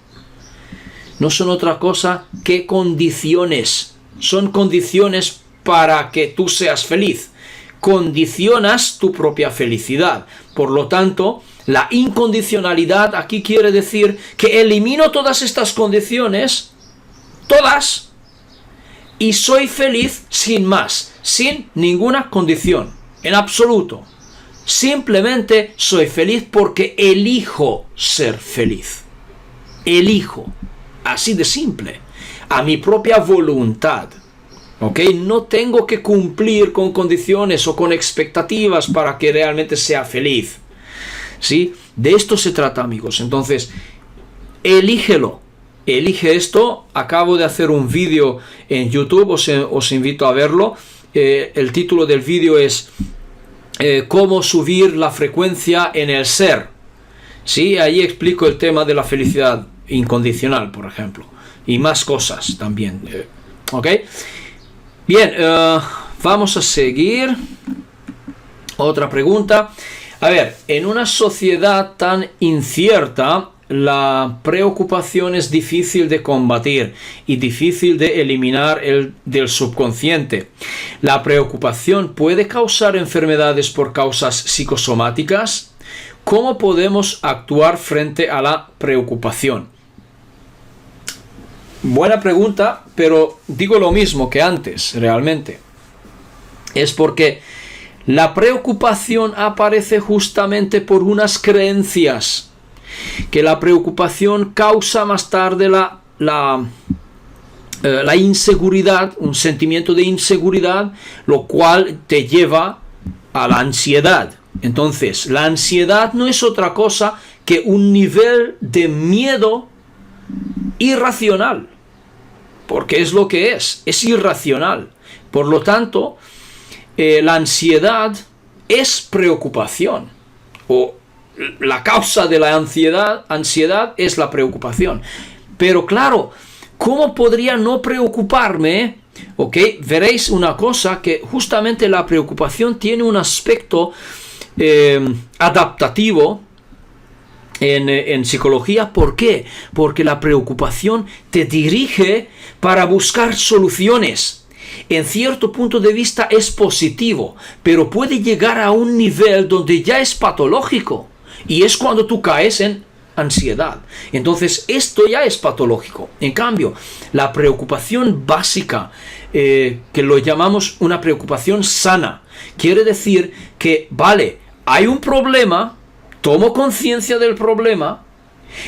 No son otra cosa que condiciones. Son condiciones para que tú seas feliz. Condicionas tu propia felicidad. Por lo tanto, la incondicionalidad aquí quiere decir que elimino todas estas condiciones, todas, y soy feliz sin más, sin ninguna condición, en absoluto. Simplemente soy feliz porque elijo ser feliz. Elijo, así de simple, a mi propia voluntad. ¿Ok? No tengo que cumplir con condiciones o con expectativas para que realmente sea feliz. ¿Sí? De esto se trata, amigos. Entonces, elígelo. Elige esto. Acabo de hacer un vídeo en YouTube, os invito a verlo. El título del vídeo es cómo subir la frecuencia en el ser. ¿Sí? Ahí explico el tema de la felicidad incondicional, por ejemplo, y más cosas también. ¿Ok? Bien, vamos a seguir. Otra pregunta. A ver, en una sociedad tan incierta, la preocupación es difícil de combatir y difícil de eliminar del subconsciente. ¿La preocupación puede causar enfermedades por causas psicosomáticas? ¿Cómo podemos actuar frente a la preocupación? Buena pregunta, pero digo lo mismo que antes, realmente. Es porque la preocupación aparece justamente por unas creencias, que la preocupación causa más tarde la inseguridad, un sentimiento de inseguridad, lo cual te lleva a la ansiedad. Entonces, la ansiedad no es otra cosa que un nivel de miedo irracional, porque es lo que es irracional. Por lo tanto, la ansiedad es preocupación, o la causa de la ansiedad es la preocupación. Pero claro, ¿cómo podría no preocuparme? ¿Ok? Veréis una cosa, que justamente la preocupación tiene un aspecto adaptativo en psicología. ¿Por qué? Porque la preocupación te dirige para buscar soluciones. En cierto punto de vista es positivo, pero puede llegar a un nivel donde ya es patológico. Y es cuando tú caes en ansiedad. Entonces, esto ya es patológico. En cambio, la preocupación básica, que lo llamamos una preocupación sana, quiere decir que, vale, hay un problema, tomo conciencia del problema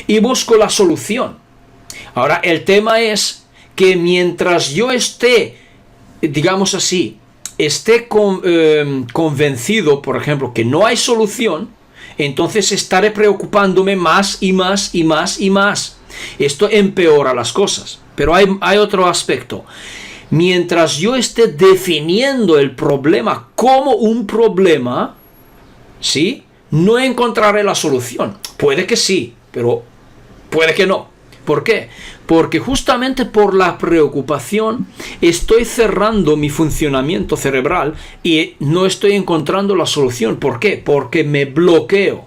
y busco la solución. Ahora, el tema es que mientras yo esté digamos así, esté convencido, por ejemplo, que no hay solución, entonces estaré preocupándome más y más y más y más. Esto empeora las cosas. Pero hay otro aspecto. Mientras yo esté definiendo el problema como un problema, ¿sí?, no encontraré la solución. Puede que sí, pero puede que no. ¿Por qué? Porque justamente por la preocupación estoy cerrando mi funcionamiento cerebral y no estoy encontrando la solución. ¿Por qué? Porque me bloqueo.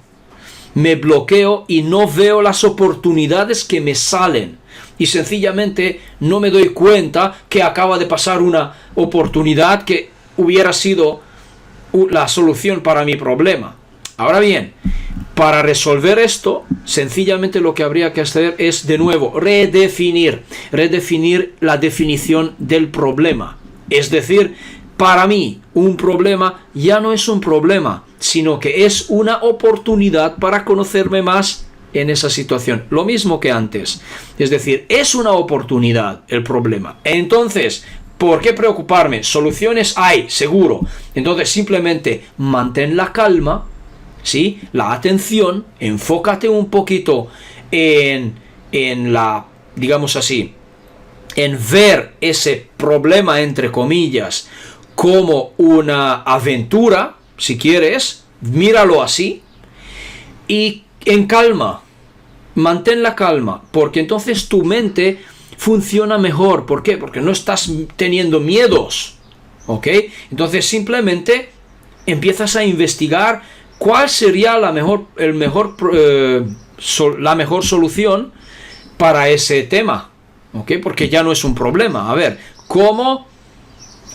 Me bloqueo y no veo las oportunidades que me salen. Y sencillamente no me doy cuenta que acaba de pasar una oportunidad que hubiera sido la solución para mi problema. Ahora bien, para resolver esto, sencillamente lo que habría que hacer es, de nuevo, redefinir la definición del problema. Es decir, para mí, un problema ya no es un problema, sino que es una oportunidad para conocerme más en esa situación. Lo mismo que antes. Es decir, es una oportunidad el problema. Entonces, ¿por qué preocuparme? Soluciones hay, seguro. Entonces, simplemente mantén la calma, ¿sí?, la atención, enfócate un poquito en la, digamos así, en ver ese problema, entre comillas, como una aventura, si quieres, míralo así, y en calma, mantén la calma, porque entonces tu mente funciona mejor. ¿Por qué? Porque no estás teniendo miedos, ¿ok? Entonces simplemente empiezas a investigar cuál sería la mejor solución para ese tema, ¿ok? Porque ya no es un problema. A ver, ¿cómo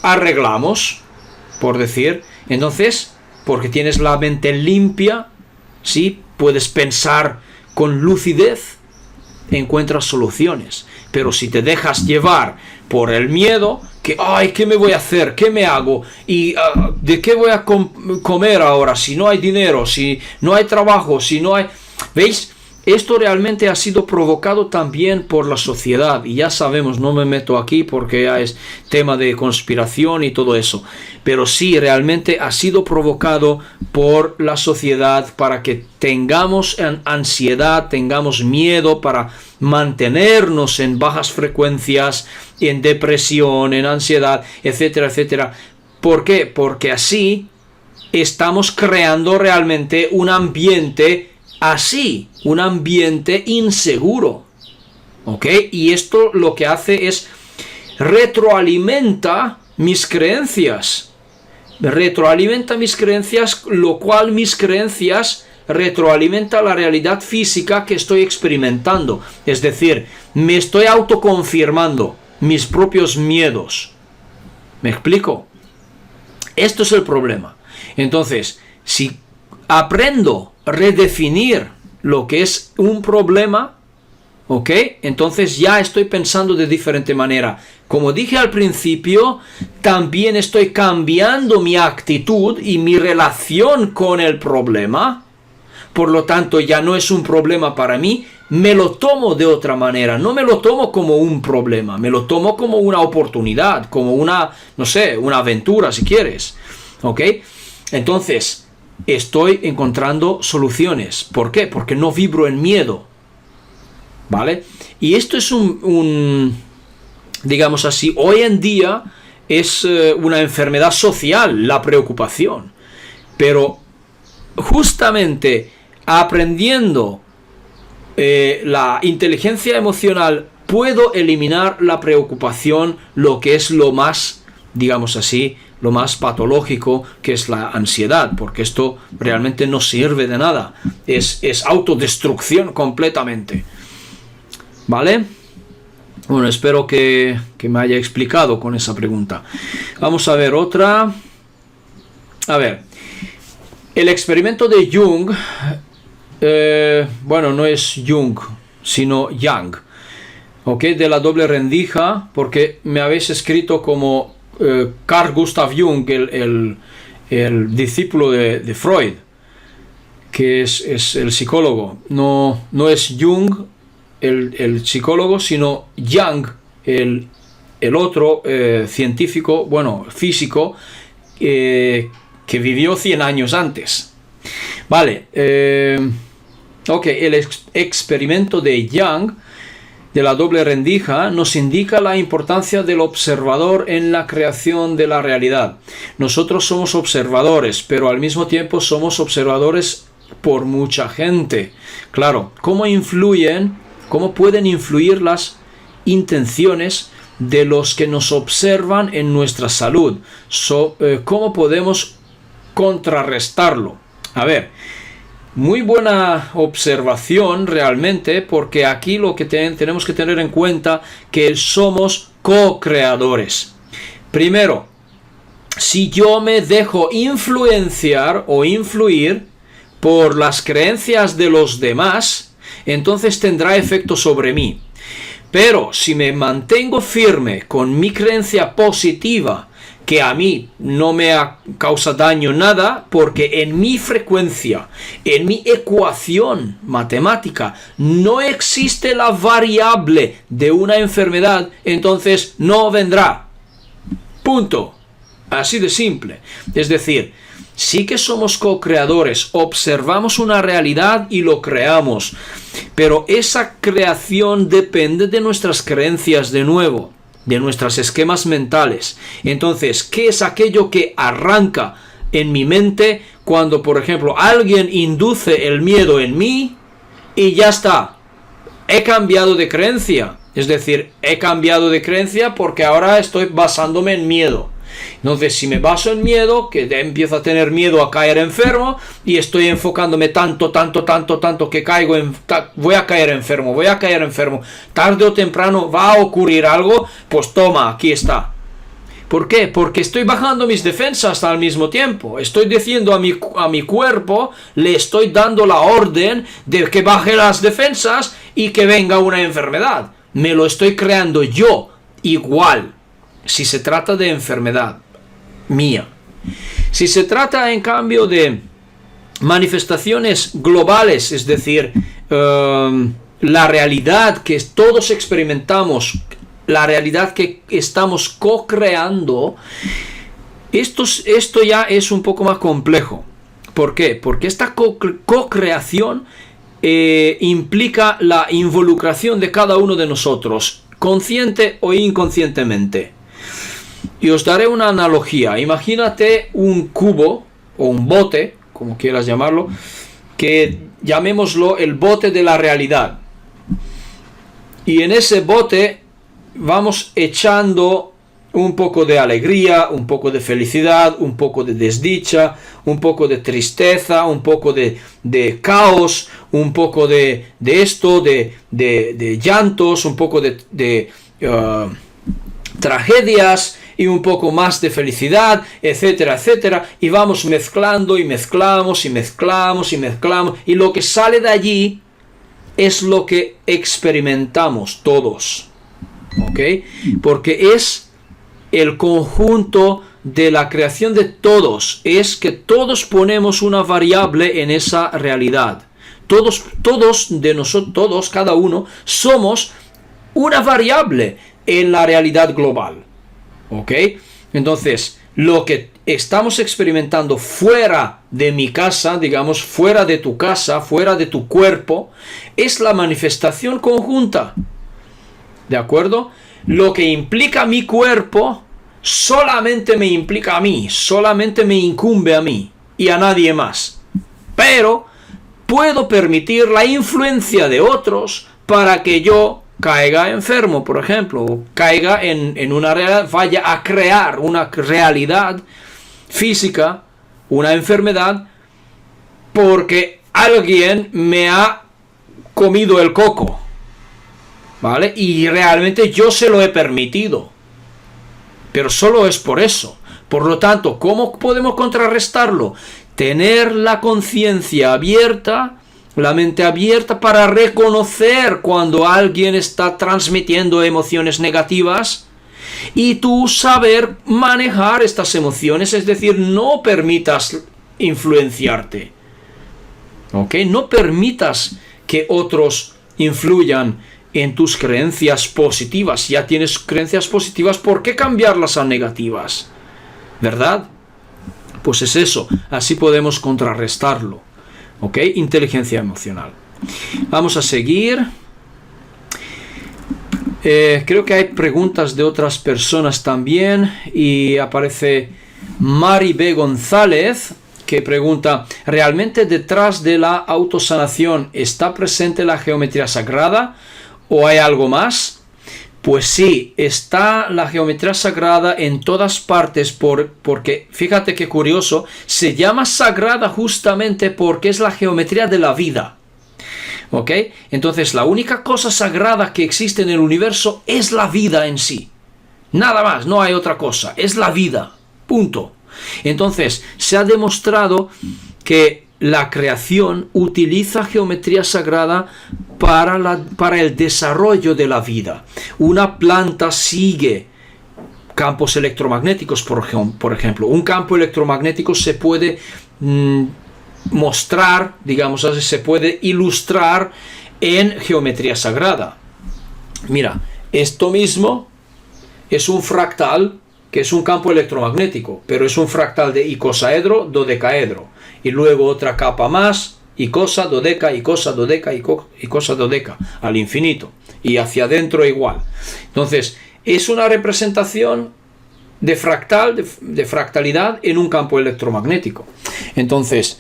arreglamos? Por decir, entonces, porque tienes la mente limpia, ¿sí?, puedes pensar con lucidez, encuentras soluciones. Pero si te dejas llevar por el miedo, que, ay, ¿qué me voy a hacer? ¿Qué me hago? ¿Y de qué voy a comer ahora? Si no hay dinero, si no hay trabajo, si no hay... ¿Veis? Esto realmente ha sido provocado también por la sociedad. Y ya sabemos, no me meto aquí porque ya es tema de conspiración y todo eso. Pero sí, realmente ha sido provocado por la sociedad para que tengamos ansiedad, tengamos miedo, para mantenernos en bajas frecuencias, en depresión, en ansiedad, etcétera, etcétera. ¿Por qué? Porque así estamos creando realmente un ambiente así, un ambiente inseguro, ¿ok? Y esto lo que hace es retroalimenta mis creencias, lo cual mis creencias retroalimenta la realidad física que estoy experimentando. Es decir, me estoy autoconfirmando mis propios miedos. ¿Me explico? Esto es el problema. Entonces, si aprendo a redefinir lo que es un problema, ¿ok?, entonces ya estoy pensando de diferente manera. Como dije al principio, también estoy cambiando mi actitud y mi relación con el problema. Por lo tanto, ya no es un problema para mí, me lo tomo de otra manera. No me lo tomo como un problema, me lo tomo como una oportunidad, como una, no sé, una aventura, si quieres. ¿Ok? Entonces, estoy encontrando soluciones. ¿Por qué? Porque no vibro en miedo. ¿Vale? Y esto es digamos así, hoy en día es una enfermedad social, la preocupación. Pero justamente aprendiendo la inteligencia emocional, puedo eliminar la preocupación, lo que es lo más, digamos así, lo más patológico, que es la ansiedad, porque esto realmente no sirve de nada, es autodestrucción completamente. ¿Vale? Bueno, espero que me haya explicado con esa pregunta. Vamos a ver otra. A ver, el experimento de Jung, bueno, no es Jung, sino Yang, ¿ok? De la doble rendija, porque me habéis escrito como Carl Gustav Jung, el discípulo de Freud, que es el psicólogo. No es Jung el psicólogo, sino Yang, el el otro científico, bueno, físico, que vivió 100 años antes. Vale, ok, el experimento de Young de la doble rendija nos indica la importancia del observador en la creación de la realidad. Nosotros somos observadores, pero al mismo tiempo somos observadores por mucha gente. Claro, ¿cómo pueden influir las intenciones de los que nos observan en nuestra salud? ¿Cómo podemos contrarrestarlo? A ver, muy buena observación realmente, porque aquí lo que tenemos que tener en cuenta que somos co-creadores. Primero, si yo me dejo influenciar o influir por las creencias de los demás, entonces tendrá efecto sobre mí. Pero si me mantengo firme con mi creencia positiva, que a mí no me causa daño nada, porque en mi frecuencia, en mi ecuación matemática, no existe la variable de una enfermedad, entonces no vendrá. Punto. Así de simple. Es decir, sí que somos co-creadores, observamos una realidad y lo creamos, pero esa creación depende de nuestras creencias de nuevo, de nuestros esquemas mentales. Entonces, ¿qué es aquello que arranca en mi mente cuando, por ejemplo, alguien induce el miedo en mí y ya está? He cambiado de creencia. Es decir, he cambiado de creencia porque ahora estoy basándome en miedo. Entonces, si me baso en miedo, que empiezo a tener miedo a caer enfermo y estoy enfocándome tanto que voy a caer enfermo, tarde o temprano va a ocurrir algo, pues toma, aquí está. ¿Por qué? Porque estoy bajando mis defensas al mismo tiempo. Estoy diciendo a mi cuerpo, le estoy dando la orden de que baje las defensas y que venga una enfermedad. Me lo estoy creando yo igual. Si se trata de enfermedad mía. Si se trata, en cambio, de manifestaciones globales, es decir, la realidad que todos experimentamos, la realidad que estamos co-creando, esto ya es un poco más complejo. ¿Por qué? Porque esta co-creación implica la involucración de cada uno de nosotros, consciente o inconscientemente. Y os daré una analogía. Imagínate un cubo o un bote, como quieras llamarlo, que llamémoslo el bote de la realidad. Y en ese bote vamos echando un poco de alegría, un poco de felicidad, un poco de desdicha, un poco de tristeza, un poco de caos, un poco de esto, de llantos, un poco de tragedias y un poco más de felicidad, etcétera, etcétera, y vamos mezclando y mezclamos y mezclamos y mezclamos, y lo que sale de allí es lo que experimentamos todos, ¿ok? Porque es el conjunto de la creación de todos, es que todos ponemos una variable en esa realidad. Todos de nosotros, todos, cada uno, somos una variable en la realidad global. ¿Ok? Entonces, lo que estamos experimentando fuera de mi casa, digamos, fuera de tu casa, fuera de tu cuerpo, es la manifestación conjunta. ¿De acuerdo? Lo que implica mi cuerpo solamente me implica a mí, solamente me incumbe a mí y a nadie más. Pero puedo permitir la influencia de otros para que yo caiga enfermo, por ejemplo, o caiga en una realidad, vaya a crear una realidad física, una enfermedad, porque alguien me ha comido el coco, ¿vale? Y realmente yo se lo he permitido, pero solo es por eso. Por lo tanto, ¿cómo podemos contrarrestarlo? Tener la conciencia abierta, la mente abierta para reconocer cuando alguien está transmitiendo emociones negativas y tú saber manejar estas emociones, es decir, no permitas influenciarte, ¿ok? No permitas que otros influyan en tus creencias positivas. Ya tienes creencias positivas, ¿por qué cambiarlas a negativas? ¿Verdad? Pues es eso, así podemos contrarrestarlo. ¿Ok? Inteligencia emocional. Vamos a seguir. Creo que hay preguntas de otras personas también, y aparece Mari B. González, que pregunta: ¿realmente detrás de la autosanación está presente la geometría sagrada o hay algo más? Pues sí, está la geometría sagrada en todas partes, porque fíjate qué curioso, se llama sagrada justamente porque es la geometría de la vida. ¿Ok? Entonces la única cosa sagrada que existe en el universo es la vida en sí. Nada más, no hay otra cosa, es la vida. Punto. Entonces se ha demostrado que la creación utiliza geometría sagrada para el desarrollo de la vida. Una planta sigue campos electromagnéticos, por ejemplo. Un campo electromagnético se puede mostrar, digamos así, se puede ilustrar en geometría sagrada. Mira, esto mismo es un fractal, que es un campo electromagnético, pero es un fractal de icosaedro, dodecaedro, y luego otra capa más, icosa, dodeca, icosa, dodeca, icosa, dodeca, al infinito, y hacia adentro igual. Entonces, es una representación de fractal, de fractalidad en un campo electromagnético. Entonces,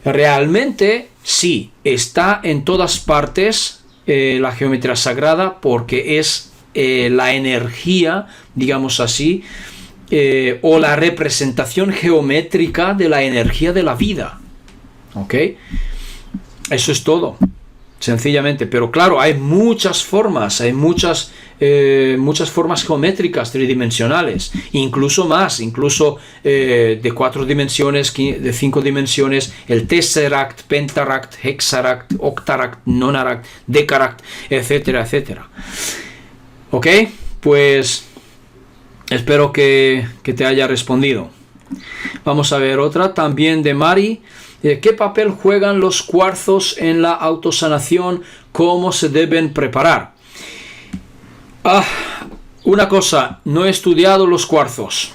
realmente sí, está en todas partes la geometría sagrada, porque es la energía, digamos así, o la representación geométrica de la energía de la vida. ¿Ok? Eso es todo, sencillamente. Pero claro, hay muchas formas, hay muchas formas geométricas tridimensionales, incluso más, incluso de 4 dimensiones, de 5 dimensiones, el tesseract, pentaract, hexaract, octaract, nonaract, decaract, etcétera, etcétera. Ok, pues espero que te haya respondido. Vamos a ver otra también de Mari. ¿Qué papel juegan los cuarzos en la autosanación? ¿Cómo se deben preparar? Una cosa, no he estudiado los cuarzos.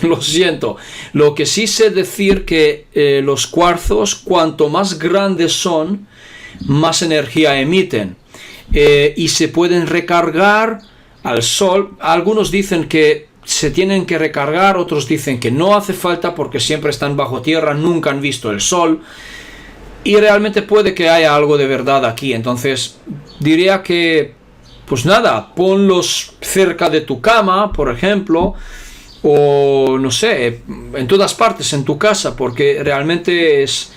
Lo siento. Lo que sí sé decir que los cuarzos, cuanto más grandes son, más energía emiten. Y se pueden recargar al sol. Algunos dicen que se tienen que recargar, otros dicen que no hace falta porque siempre están bajo tierra, nunca han visto el sol, y realmente puede que haya algo de verdad aquí. Entonces diría que, pues nada, ponlos cerca de tu cama, por ejemplo, o no sé, en todas partes en tu casa, porque realmente es,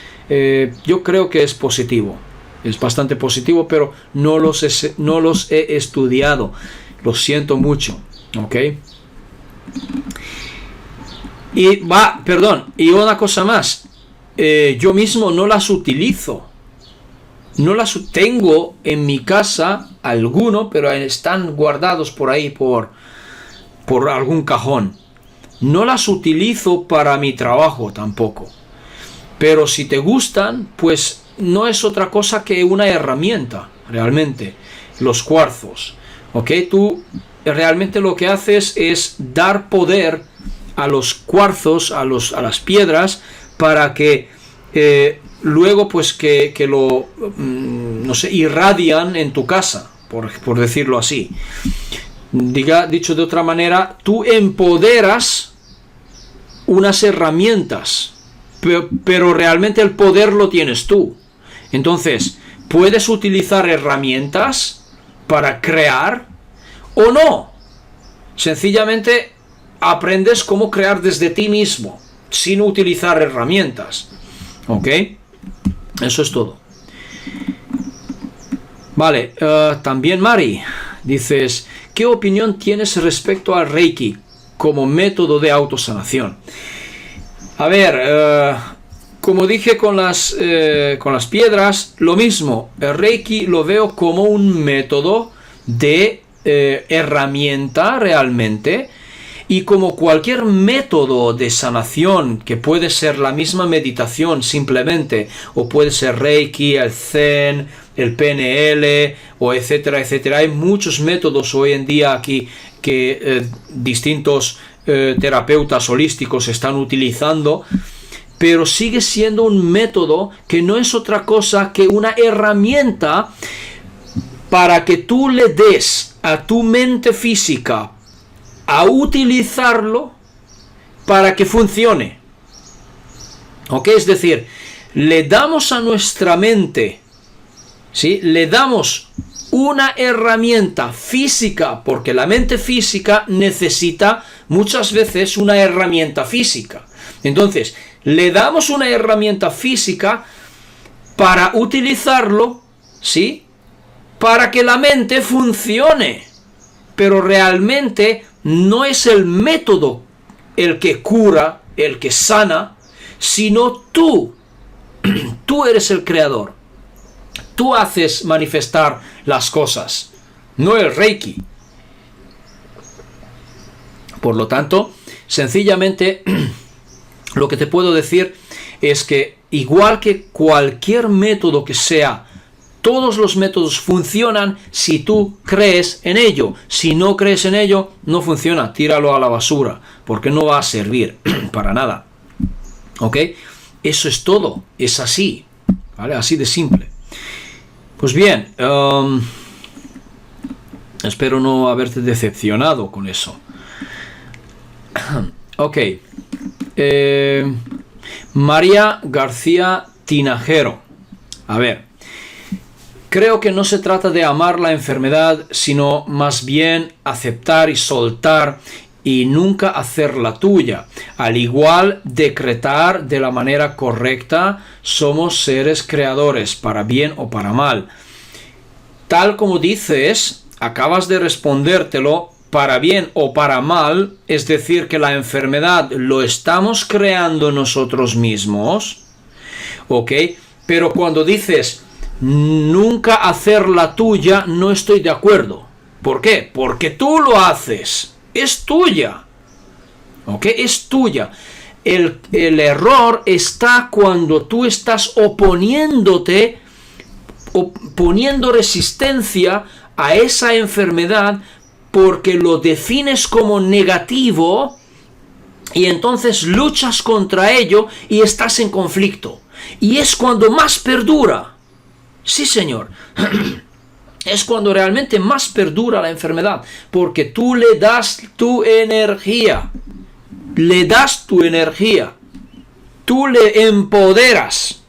yo creo que es positivo. Es bastante positivo, pero no los he estudiado. Lo siento mucho. ¿Ok? Y una cosa más. Yo mismo no las utilizo. No las tengo en mi casa, alguno, pero están guardados por ahí por algún cajón. No las utilizo para mi trabajo tampoco. Pero si te gustan, pues no es otra cosa que una herramienta, realmente, los cuarzos. ¿Ok? Tú realmente lo que haces es dar poder a los cuarzos, a las piedras, para que luego pues que lo, no sé, irradian en tu casa, por decirlo así. Dicho de otra manera, tú empoderas unas herramientas, pero realmente el poder lo tienes tú. Entonces, puedes utilizar herramientas para crear o no. Sencillamente aprendes cómo crear desde ti mismo, sin utilizar herramientas. ¿Ok? Eso es todo. Vale, también Mari, dices, ¿qué opinión tienes respecto al Reiki como método de autosanación? A ver, como dije con las piedras, lo mismo. El Reiki lo veo como un método de herramienta realmente, Y como cualquier método de sanación, que puede ser la misma meditación simplemente, o puede ser Reiki, el Zen, el PNL, o etcétera, etcétera. Hay muchos métodos hoy en día aquí que distintos terapeutas holísticos están utilizando, pero sigue siendo un método que no es otra cosa que una herramienta para que tú le des a tu mente física a utilizarlo para que funcione. ¿Ok? Es decir, le damos a nuestra mente, ¿sí? Le damos una herramienta física, porque la mente física necesita muchas veces una herramienta física. Entonces, le damos una herramienta física para utilizarlo, ¿sí? Para que la mente funcione. Pero realmente no es el método el que cura, el que sana, sino tú. Tú eres el creador. Tú haces manifestar las cosas, no el Reiki. Por lo tanto, sencillamente, lo que te puedo decir es que igual que cualquier método que sea, todos los métodos funcionan si tú crees en ello. Si no crees en ello, no funciona. Tíralo a la basura, porque no va a servir para nada. ¿Ok? Eso es todo. Es así. ¿Vale? Así de simple. Pues bien, espero no haberte decepcionado con eso. Ok. María García Tinajero. A ver. Creo que no se trata de amar la enfermedad, sino más bien aceptar y soltar y nunca hacerla tuya. Al igual, decretar de la manera correcta, somos seres creadores, para bien o para mal. Tal como dices, acabas de respondértelo, para bien o para mal, es decir, que la enfermedad lo estamos creando nosotros mismos, ¿ok? Pero cuando dices nunca hacerla tuya, no estoy de acuerdo. ¿Por qué? Porque tú lo haces. Es tuya. ¿Ok? Es tuya. El error está cuando tú estás oponiéndote, poniendo resistencia a esa enfermedad porque lo defines como negativo y entonces luchas contra ello y estás en conflicto. Y es cuando más perdura. Sí, señor. Es cuando realmente más perdura la enfermedad, porque tú le das tu energía. Le das tu energía. Tú le empoderas.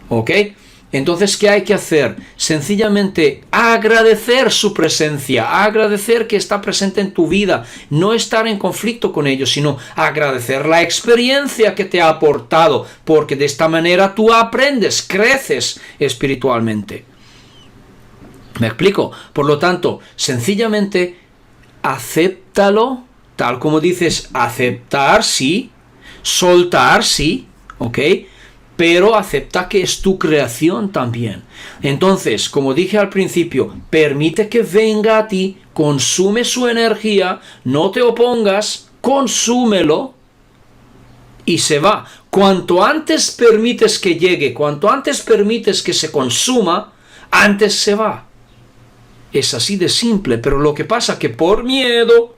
¿Ok? Entonces, ¿qué hay que hacer? Sencillamente agradecer su presencia, agradecer que está presente en tu vida, no estar en conflicto con ellos, sino agradecer la experiencia que te ha aportado, porque de esta manera tú aprendes, creces espiritualmente. ¿Me explico? Por lo tanto, sencillamente acéptalo, tal como dices, aceptar, sí, soltar, sí, ¿ok? Pero acepta que es tu creación también. Entonces, como dije al principio, permite que venga a ti, consume su energía, no te opongas, consúmelo y se va. Cuanto antes permites que llegue, cuanto antes permites que se consuma, antes se va. Es así de simple, pero lo que pasa es que por miedo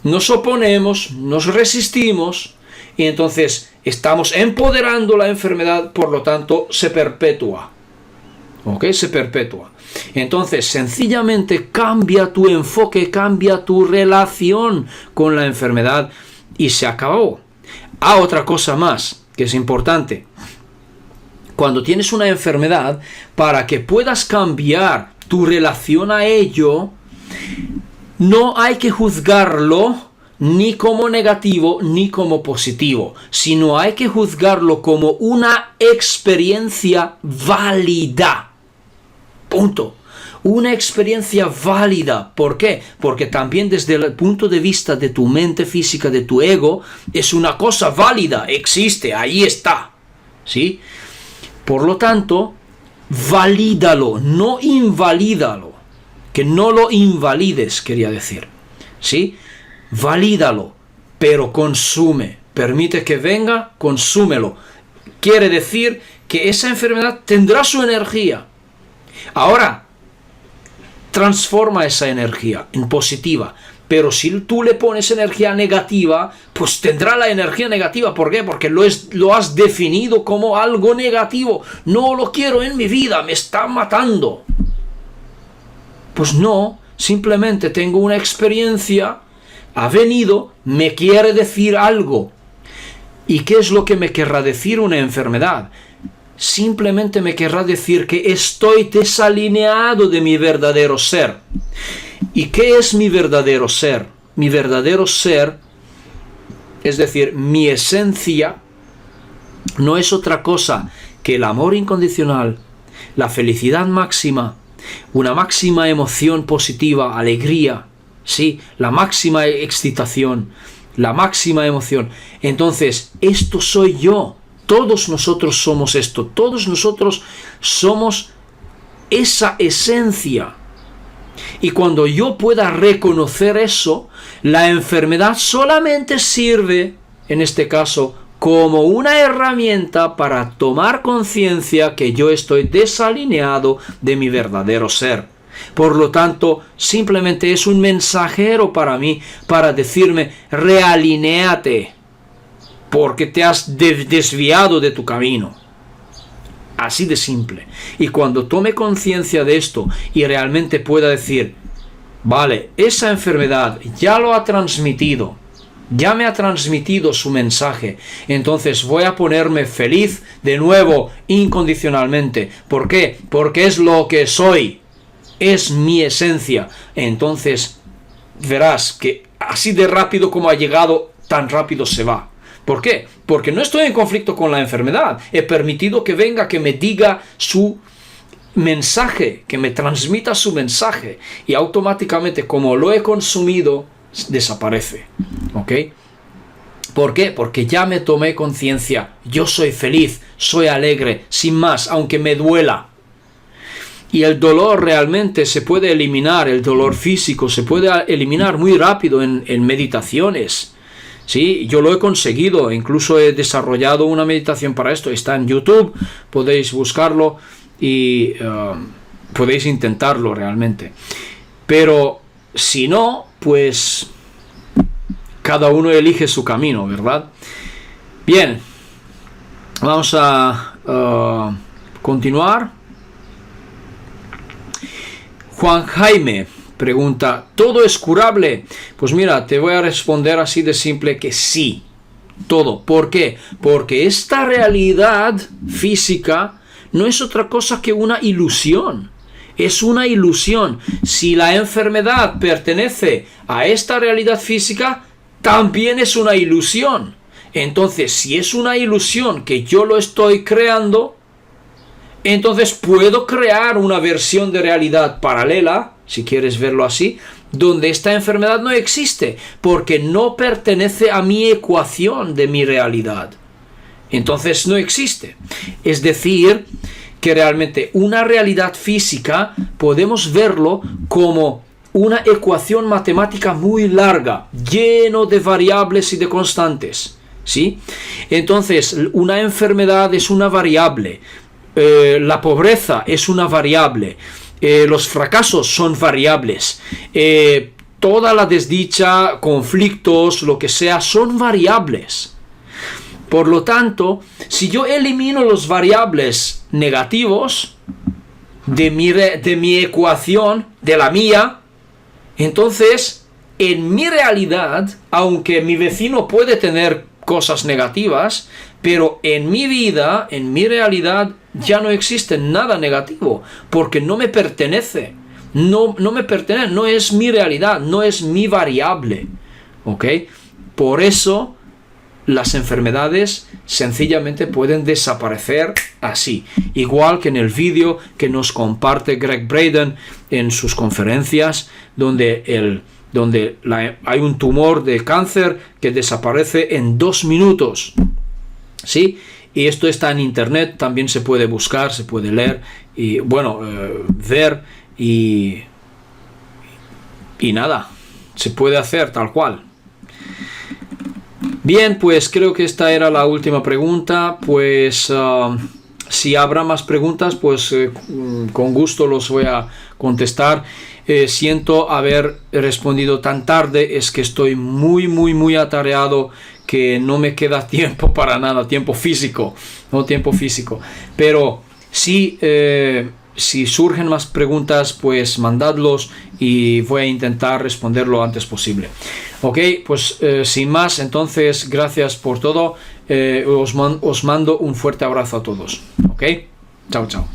nos oponemos, nos resistimos y entonces estamos empoderando la enfermedad, por lo tanto se perpetúa. ¿Ok? Se perpetúa. Entonces, sencillamente cambia tu enfoque, cambia tu relación con la enfermedad y se acabó. Otra cosa más que es importante. Cuando tienes una enfermedad, para que puedas cambiar tu relación a ello, no hay que juzgarlo ni como negativo ni como positivo, sino hay que juzgarlo como una experiencia válida. Punto. Una experiencia válida. ¿Por qué? Porque también desde el punto de vista de tu mente física, de tu ego, es una cosa válida, existe, ahí está. ¿Sí? Por lo tanto, valídalo, no invalídalo. Que no lo invalides, quería decir. ¿Sí? valídalo, pero consume. Permite que venga, consúmelo. Quiere decir que esa enfermedad tendrá su energía. Ahora, transforma esa energía en positiva. Pero si tú le pones energía negativa, pues tendrá la energía negativa. ¿Por qué? Porque lo has definido como algo negativo. No lo quiero en mi vida, me está matando. Pues no, simplemente tengo una experiencia, ha venido, me quiere decir algo. ¿Y qué es lo que me querrá decir una enfermedad? Simplemente me querrá decir que estoy desalineado de mi verdadero ser. ¿Y qué es mi verdadero ser? Mi verdadero ser, es decir, mi esencia, no es otra cosa que el amor incondicional, la felicidad máxima, una máxima emoción positiva, alegría, ¿sí? La máxima excitación, la máxima emoción. Entonces, esto soy yo. Todos nosotros somos esto. Todos nosotros somos esa esencia. Y cuando yo pueda reconocer eso, la enfermedad solamente sirve, en este caso, como una herramienta para tomar conciencia que yo estoy desalineado de mi verdadero ser. Por lo tanto, simplemente es un mensajero para mí, para decirme, realinéate, porque te has desviado de tu camino. Así de simple. Y cuando tome conciencia de esto y realmente pueda decir, vale, esa enfermedad ya lo ha transmitido, ya me ha transmitido su mensaje, entonces voy a ponerme feliz de nuevo, incondicionalmente. ¿Por qué? Porque es lo que soy, es mi esencia. Entonces verás que así de rápido como ha llegado, tan rápido se va. ¿Por qué? Porque no estoy en conflicto con la enfermedad. He permitido que venga, que me diga su mensaje, que me transmita su mensaje. Y automáticamente, como lo he consumido, desaparece. ¿Ok? ¿Por qué? Porque ya me tomé conciencia. Yo soy feliz, soy alegre, sin más, aunque me duela. Y el dolor realmente se puede eliminar, el dolor físico se puede eliminar muy rápido en meditaciones. Sí, yo lo he conseguido, incluso he desarrollado una meditación para esto, está en YouTube, podéis buscarlo y podéis intentarlo realmente. Pero si no, pues cada uno elige su camino, ¿verdad? Bien, vamos a continuar. Juan Jaime pregunta, ¿todo es curable? Pues mira, te voy a responder así de simple que sí, todo. ¿Por qué? Porque esta realidad física no es otra cosa que una ilusión. Es una ilusión. Si la enfermedad pertenece a esta realidad física, también es una ilusión. Entonces, si es una ilusión que yo lo estoy creando, entonces puedo crear una versión de realidad paralela, si quieres verlo así, donde esta enfermedad no existe, porque no pertenece a mi ecuación de mi realidad. Entonces no existe. Es decir, que realmente una realidad física podemos verlo como una ecuación matemática muy larga, lleno de variables y de constantes, ¿sí? Entonces, una enfermedad es una variable, la pobreza es una variable, los fracasos son variables, toda la desdicha, conflictos, lo que sea, son variables. Por lo tanto, si yo elimino los variables negativos de mi ecuación, de la mía, entonces, en mi realidad, aunque mi vecino puede tener cosas negativas, pero en mi vida, en mi realidad, ya no existe nada negativo, porque no me pertenece. No me pertenece, no es mi realidad, no es mi variable. ¿Ok? Por eso, las enfermedades sencillamente pueden desaparecer así. Igual que en el vídeo que nos comparte Greg Braden en sus conferencias, donde hay un tumor de cáncer que desaparece en 2 minutos. ¿Sí? Y esto está en internet, también se puede buscar, se puede leer, y bueno, ver y nada, se puede hacer tal cual. Bien, pues creo que esta era la última pregunta. Pues si habrá más preguntas, pues con gusto los voy a contestar. Siento haber respondido tan tarde, es que estoy muy atareado, que no me queda tiempo para nada, tiempo físico, no tiempo físico. Pero sí, si surgen más preguntas, pues mandadlos y voy a intentar responder lo antes posible. Ok, pues sin más, entonces gracias por todo. Os mando un fuerte abrazo a todos. Ok, chao.